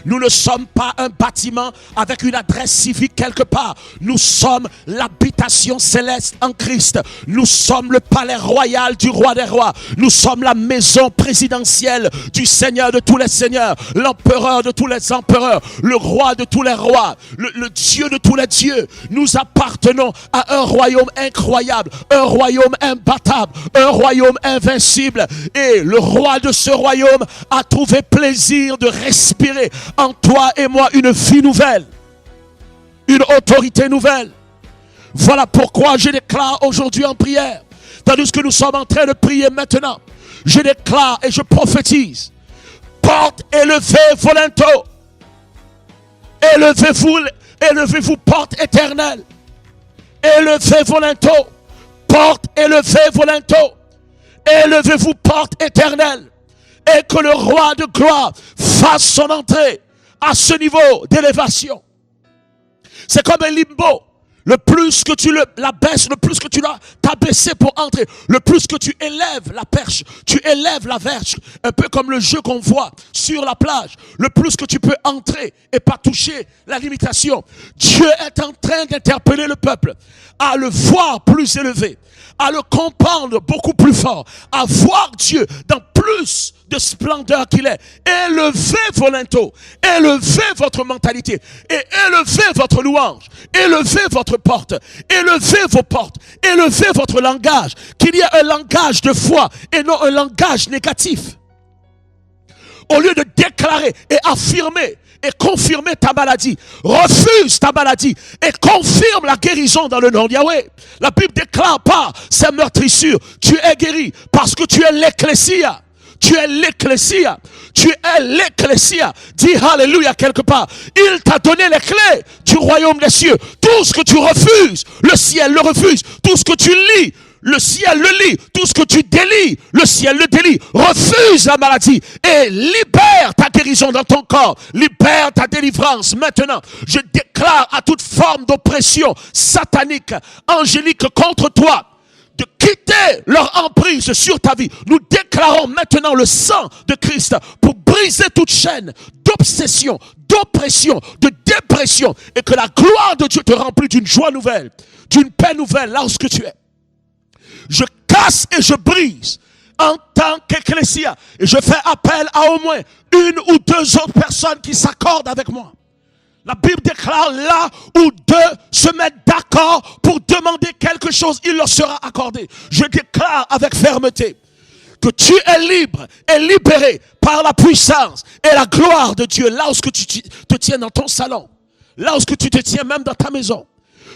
Nous ne sommes pas un bâtiment avec une adresse civique quelque part. Nous sommes l'habitation céleste en Christ. Nous sommes le palais royal du roi des rois. Nous sommes la maison présidentielle du Seigneur de tous les seigneurs, l'empereur de tous les empereurs, le roi de tous les rois, le Dieu de tous les dieux. Nous appartenons à un royaume incroyable, un royaume imbattable, un royaume invincible. Et le roi de ce royaume a trouvé plaisir de respirer en toi et moi une vie nouvelle, une autorité nouvelle. Voilà pourquoi je déclare aujourd'hui en prière, tandis que nous sommes en train de prier maintenant, je déclare et je prophétise: porte élevée volento, élevez-vous porte éternelle, élevez volento, porte élevée volento, élevez-vous porte éternelle, et que le roi de gloire fasse son entrée à ce niveau d'élévation. C'est comme un limbo. Le plus que tu la baisses, le plus que tu l'as t'abaissé pour entrer, le plus que tu élèves la perche, tu élèves la verge, un peu comme le jeu qu'on voit sur la plage, le plus que tu peux entrer et pas toucher la limitation. Dieu est en train d'interpeller le peuple à le voir plus élevé, à le comprendre beaucoup plus fort, à voir Dieu dans plus de splendeur qu'il est. Élevez vos linteaux, élevez votre mentalité et élevez votre louange, élevez votre porte, élevez vos portes, élevez votre langage, qu'il y ait un langage de foi et non un langage négatif. Au lieu de déclarer et affirmer et confirmer ta maladie, refuse ta maladie et confirme la guérison dans le nom de Yahweh. La Bible déclare par ses meurtrissures, tu es guéri parce que tu es l'ecclésia. Tu es l'ecclésia. Tu es l'ecclésia. Dis alléluia quelque part. Il t'a donné les clés du royaume des cieux. Tout ce que tu refuses, le ciel le refuse. Tout ce que tu lis, le ciel le lit. Tout ce que tu délies, le ciel le délie. Refuse la maladie et libère ta guérison dans ton corps. Libère ta délivrance. Maintenant, je déclare à toute forme d'oppression satanique, angélique contre toi, de quitter leur emprise sur ta vie. Nous déclarons maintenant le sang de Christ pour briser toute chaîne d'obsession, d'oppression, de dépression, et que la gloire de Dieu te remplisse d'une joie nouvelle, d'une paix nouvelle là où tu es. Je casse et je brise en tant qu'ecclésia, et je fais appel à au moins une ou deux autres personnes qui s'accordent avec moi. La Bible déclare là où deux se mettent d'accord pour demander quelque chose, il leur sera accordé. Je déclare avec fermeté que tu es libre et libéré par la puissance et la gloire de Dieu là où tu te tiens dans ton salon, là où tu te tiens même dans ta maison.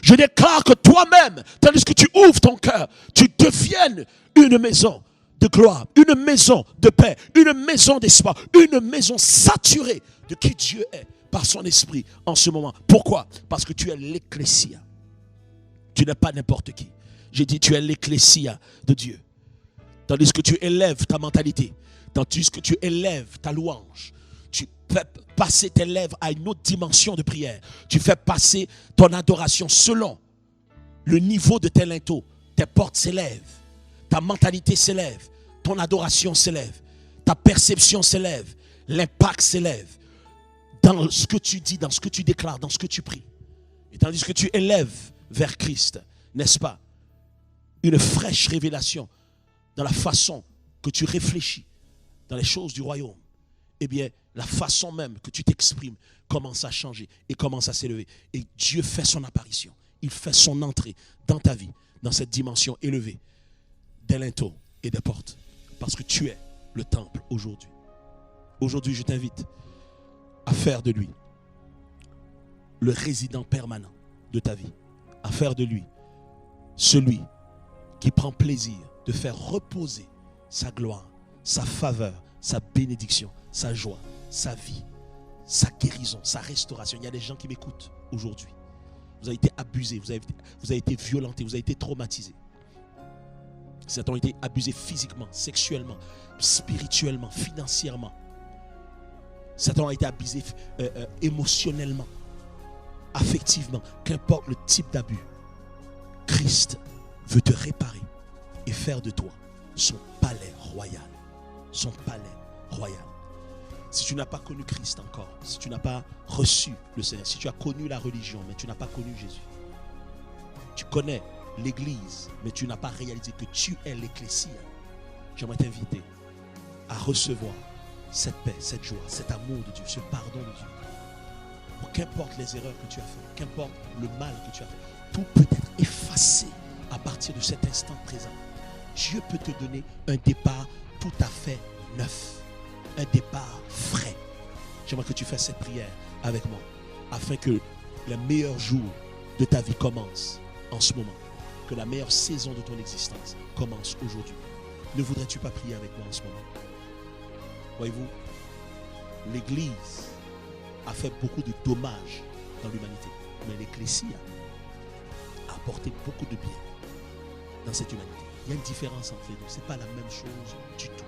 Je déclare que toi-même, tandis que tu ouvres ton cœur, tu deviennes une maison de gloire, une maison de paix, une maison d'espoir, une maison saturée de qui Dieu est par son esprit en ce moment. Pourquoi? Parce que tu es l'ecclésia. Tu n'es pas n'importe qui. J'ai dit tu es l'ecclésia de Dieu. Tandis que tu élèves ta mentalité, tandis que tu élèves ta louange, tu fais passer tes lèvres à une autre dimension de prière. Tu fais passer ton adoration selon le niveau de tes linteaux. Tes portes s'élèvent, ta mentalité s'élève, ton adoration s'élève, ta perception s'élève, l'impact s'élève. Dans ce que tu dis, dans ce que tu déclares, dans ce que tu pries. Et tandis que tu élèves vers Christ, n'est-ce pas, une fraîche révélation dans la façon que tu réfléchis dans les choses du royaume, eh bien, la façon même que tu t'exprimes commence à changer et commence à s'élever. Et Dieu fait son apparition. Il fait son entrée dans ta vie, dans cette dimension élevée des linteaux et des portes. Parce que tu es le temple aujourd'hui. Aujourd'hui, je t'invite à faire de lui le résident permanent de ta vie, à faire de lui celui qui prend plaisir de faire reposer sa gloire, sa faveur, sa bénédiction, sa joie, sa vie, sa guérison, sa restauration. Il y a des gens qui m'écoutent aujourd'hui. Vous avez été abusés, vous avez été violentés, vous avez été traumatisés. Certains ont été abusés physiquement, sexuellement, spirituellement, financièrement. Certains ont été abusés émotionnellement, affectivement, qu'importe le type d'abus. Christ veut te réparer et faire de toi son palais royal. Son palais royal. Si tu n'as pas connu Christ encore, si tu n'as pas reçu le Seigneur, si tu as connu la religion, mais tu n'as pas connu Jésus, tu connais l'Église, mais tu n'as pas réalisé que tu es l'Ecclésia, j'aimerais t'inviter à recevoir cette paix, cette joie, cet amour de Dieu, ce pardon de Dieu. Pour qu'importe les erreurs que tu as faites, qu'importe le mal que tu as fait, tout peut être effacé à partir de cet instant présent. Dieu peut te donner un départ tout à fait neuf, un départ frais. J'aimerais que tu fasses cette prière avec moi, afin que le meilleur jour de ta vie commence en ce moment, que la meilleure saison de ton existence commence aujourd'hui. Ne voudrais-tu pas prier avec moi en ce moment? Voyez-vous, l'Église a fait beaucoup de dommages dans l'humanité, mais l'Ecclésia a apporté beaucoup de bien dans cette humanité. Il y a une différence entre les deux. Ce n'est pas la même chose du tout.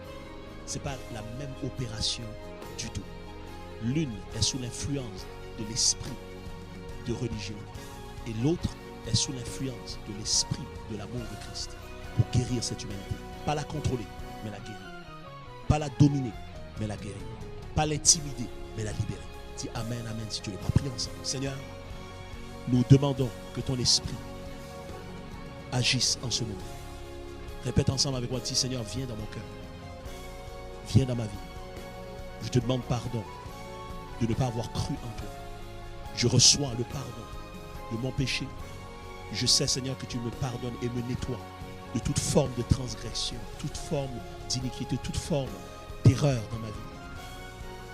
Ce n'est pas la même opération du tout. L'une est sous l'influence de l'esprit de religion et l'autre est sous l'influence de l'esprit de l'amour de Christ pour guérir cette humanité. Pas la contrôler, mais la guérir. Pas la dominer, mais la guérir. Pas l'intimider, mais la libérer. Dis Amen, Amen si tu veux pas prier ensemble. Seigneur, nous demandons que ton esprit agisse en ce moment. Répète ensemble avec moi, dis Seigneur, viens dans mon cœur. Viens dans ma vie. Je te demande pardon de ne pas avoir cru en toi. Je reçois le pardon de mon péché. Je sais, Seigneur, que tu me pardonnes et me nettoies de toute forme de transgression, toute forme d'iniquité, toute forme d'erreur dans ma vie.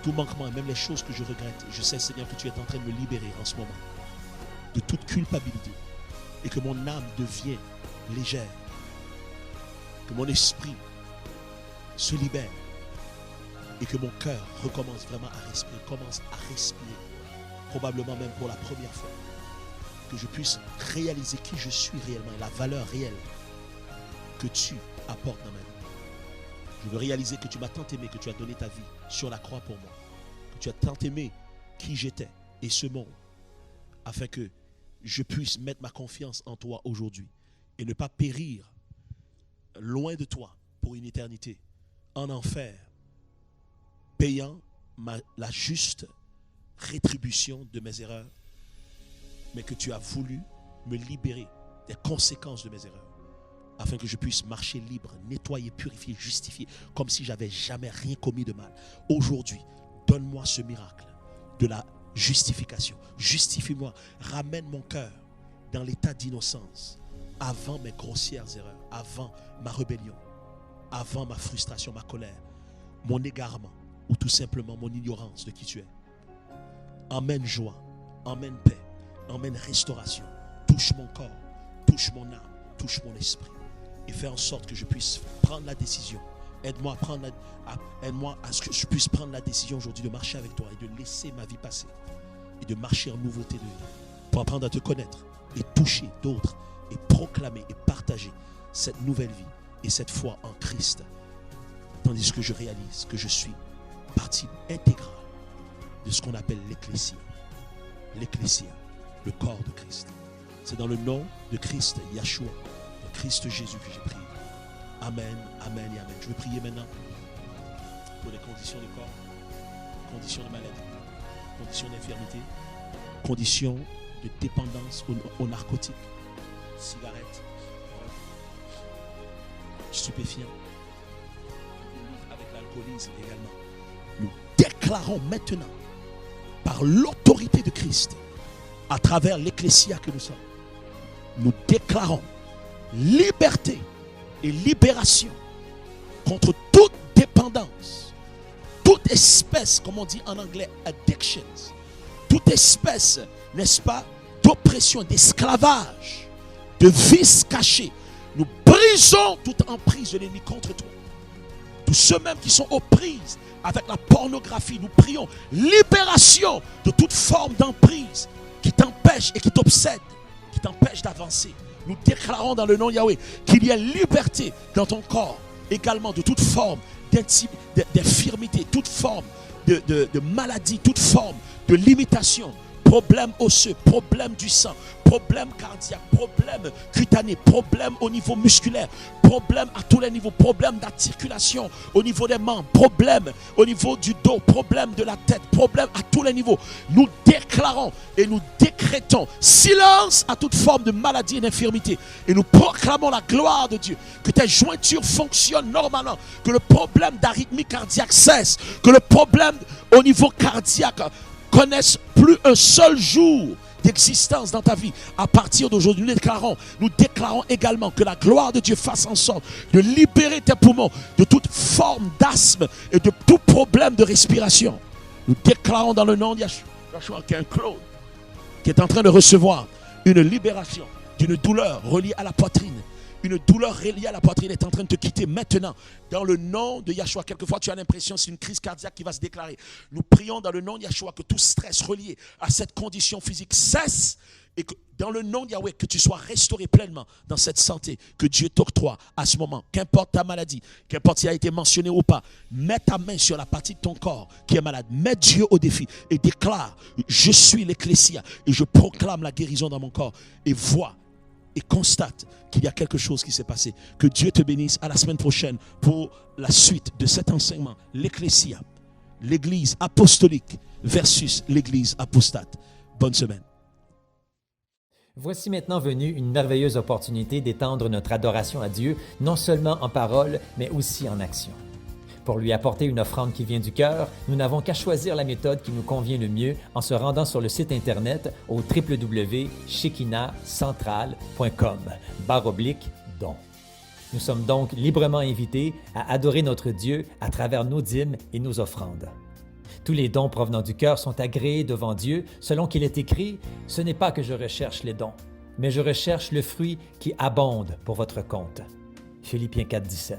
Tout manquement, et même les choses que je regrette. Je sais, Seigneur, que tu es en train de me libérer en ce moment de toute culpabilité et que mon âme devient légère, que mon esprit se libère et que mon cœur recommence vraiment à respirer, commence à respirer, probablement même pour la première fois, que je puisse réaliser qui je suis réellement et la valeur réelle que tu apportes dans ma vie. Je veux réaliser que tu m'as tant aimé, que tu as donné ta vie sur la croix pour moi, que tu as tant aimé qui j'étais et ce monde, afin que je puisse mettre ma confiance en toi aujourd'hui et ne pas périr loin de toi pour une éternité, en enfer, payant la juste rétribution de mes erreurs, mais que tu as voulu me libérer des conséquences de mes erreurs, afin que je puisse marcher libre, nettoyer, purifier, justifier, comme si j'avais jamais rien commis de mal. Aujourd'hui, donne-moi ce miracle de la justification. Justifie-moi, ramène mon cœur dans l'état d'innocence, avant mes grossières erreurs, avant ma rébellion, avant ma frustration, ma colère, mon égarement, ou tout simplement mon ignorance de qui tu es. Emmène joie, emmène paix, emmène restauration. Touche mon corps, touche mon âme, touche mon esprit. Et fais en sorte que je puisse prendre la décision. Aide-moi à ce que je puisse prendre la décision aujourd'hui de marcher avec toi et de laisser ma vie passer. Et de marcher en nouveauté de vie. Pour apprendre à te connaître et toucher d'autres et proclamer et partager cette nouvelle vie et cette foi en Christ. Tandis que je réalise que je suis partie intégrale de ce qu'on appelle l'Ecclésia. L'Ecclésia, le corps de Christ. C'est dans le nom de Christ, Yahshua, de Christ Jésus que j'ai prié. Amen, amen et amen. Je vais prier maintenant pour les conditions de corps, conditions de maladie, conditions d'infirmité, conditions de dépendance aux narcotiques, cigarettes, stupéfiants, avec l'alcoolisme également. Nous déclarons maintenant, par l'autorité de Christ, à travers l'Ecclésia que nous sommes, nous déclarons liberté et libération contre toute dépendance, toute espèce, comme on dit en anglais, addictions, toute espèce, n'est-ce pas, d'oppression, d'esclavage, de vices cachés. Nous brisons toute emprise de l'ennemi contre toi. Tous ceux-mêmes qui sont aux prises avec la pornographie, nous prions libération de toute forme d'emprise qui t'empêche et qui t'obsède, qui t'empêche d'avancer. Nous déclarons dans le nom de Yahweh qu'il y a liberté dans ton corps, également de toute forme d'infirmité, toute forme de maladie, toute forme de limitation problème osseux, problème du sang, problème cardiaque, problème cutané, problème au niveau musculaire, problème à tous les niveaux, problème d'articulation au niveau des membres, problème au niveau du dos, problème de la tête, problème à tous les niveaux. Nous déclarons et nous décrétons silence à toute forme de maladie et d'infirmité. Et nous proclamons la gloire de Dieu, que tes jointures fonctionnent normalement, que le problème d'arythmie cardiaque cesse, que le problème au niveau cardiaque connaisse plus un seul jour d'existence dans ta vie. À partir d'aujourd'hui, nous déclarons également que la gloire de Dieu fasse en sorte de libérer tes poumons de toute forme d'asthme et de tout problème de respiration. Nous déclarons dans le nom de Yeshua qu'il y a un Claude qui est en train de recevoir une libération d'une douleur reliée à la poitrine. Une douleur reliée à la poitrine est en train de te quitter maintenant. Dans le nom de Yeshua, quelquefois tu as l'impression que c'est une crise cardiaque qui va se déclarer. Nous prions dans le nom de Yeshua que tout stress relié à cette condition physique cesse et que dans le nom de Yahweh, que tu sois restauré pleinement dans cette santé que Dieu t'octroie à ce moment. Qu'importe ta maladie, qu'importe si elle a été mentionnée ou pas, mets ta main sur la partie de ton corps qui est malade. Mets Dieu au défi et déclare, je suis l'Ecclésia et je proclame la guérison dans mon corps. Et vois et constate qu'il y a quelque chose qui s'est passé. Que Dieu te bénisse. À la semaine prochaine pour la suite de cet enseignement. L'Ecclésia, l'Église apostolique versus l'Église apostate. Bonne semaine. Voici maintenant venue une merveilleuse opportunité d'étendre notre adoration à Dieu, non seulement en parole, mais aussi en action. Pour lui apporter une offrande qui vient du cœur, nous n'avons qu'à choisir la méthode qui nous convient le mieux en se rendant sur le site internet au www.shekinahcentral.com/don. Nous sommes donc librement invités à adorer notre Dieu à travers nos dîmes et nos offrandes. Tous les dons provenant du cœur sont agréés devant Dieu, selon qu'il est écrit « Ce n'est pas que je recherche les dons, mais je recherche le fruit qui abonde pour votre compte. » Philippiens 4,17.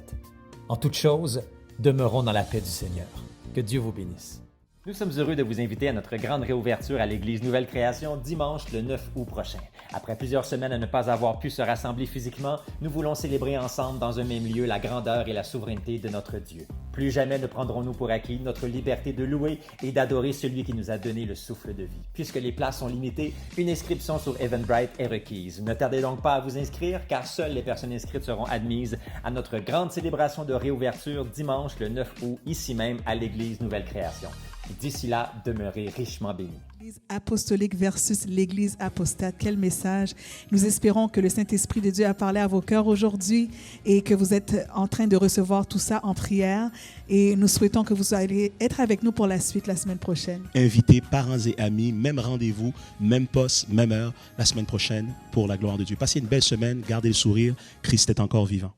En toute chose, demeurons dans la paix du Seigneur. Que Dieu vous bénisse. Nous sommes heureux de vous inviter à notre grande réouverture à l'Église Nouvelle Création dimanche le 9 août prochain. Après plusieurs semaines à ne pas avoir pu se rassembler physiquement, nous voulons célébrer ensemble dans un même lieu la grandeur et la souveraineté de notre Dieu. Plus jamais ne prendrons-nous pour acquis notre liberté de louer et d'adorer celui qui nous a donné le souffle de vie. Puisque les places sont limitées, une inscription sur Eventbrite est requise. Ne tardez donc pas à vous inscrire car seules les personnes inscrites seront admises à notre grande célébration de réouverture dimanche le 9 août ici même à l'Église Nouvelle Création. D'ici là, demeurez richement bénis. L'Église apostolique versus l'Église apostate. Quel message! Nous espérons que le Saint-Esprit de Dieu a parlé à vos cœurs aujourd'hui et que vous êtes en train de recevoir tout ça en prière. Et nous souhaitons que vous allez être avec nous pour la suite la semaine prochaine. Invités, parents et amis, même rendez-vous, même poste, même heure, la semaine prochaine pour la gloire de Dieu. Passez une belle semaine, gardez le sourire, Christ est encore vivant.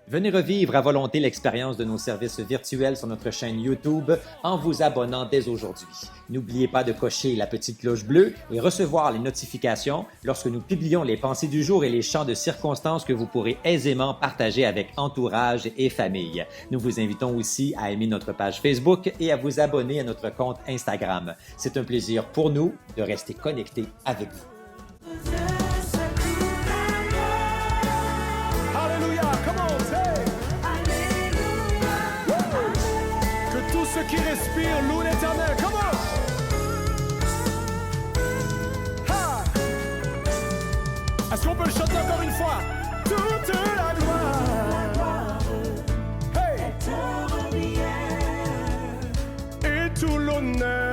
Venez revivre à volonté l'expérience de nos services virtuels sur notre chaîne YouTube en vous abonnant dès aujourd'hui. N'oubliez pas de cocher la petite cloche bleue et recevoir les notifications lorsque nous publions les pensées du jour et les chants de circonstances que vous pourrez aisément partager avec entourage et famille. Nous vous invitons aussi à aimer notre page Facebook et à vous abonner à notre compte Instagram. C'est un plaisir pour nous de rester connectés avec vous. Ceux qui respirent louent l'Éternel. Come on! Ha! Est-ce qu'on peut le chanter encore une fois? Toute la gloire. Hey! Et tout l'honneur.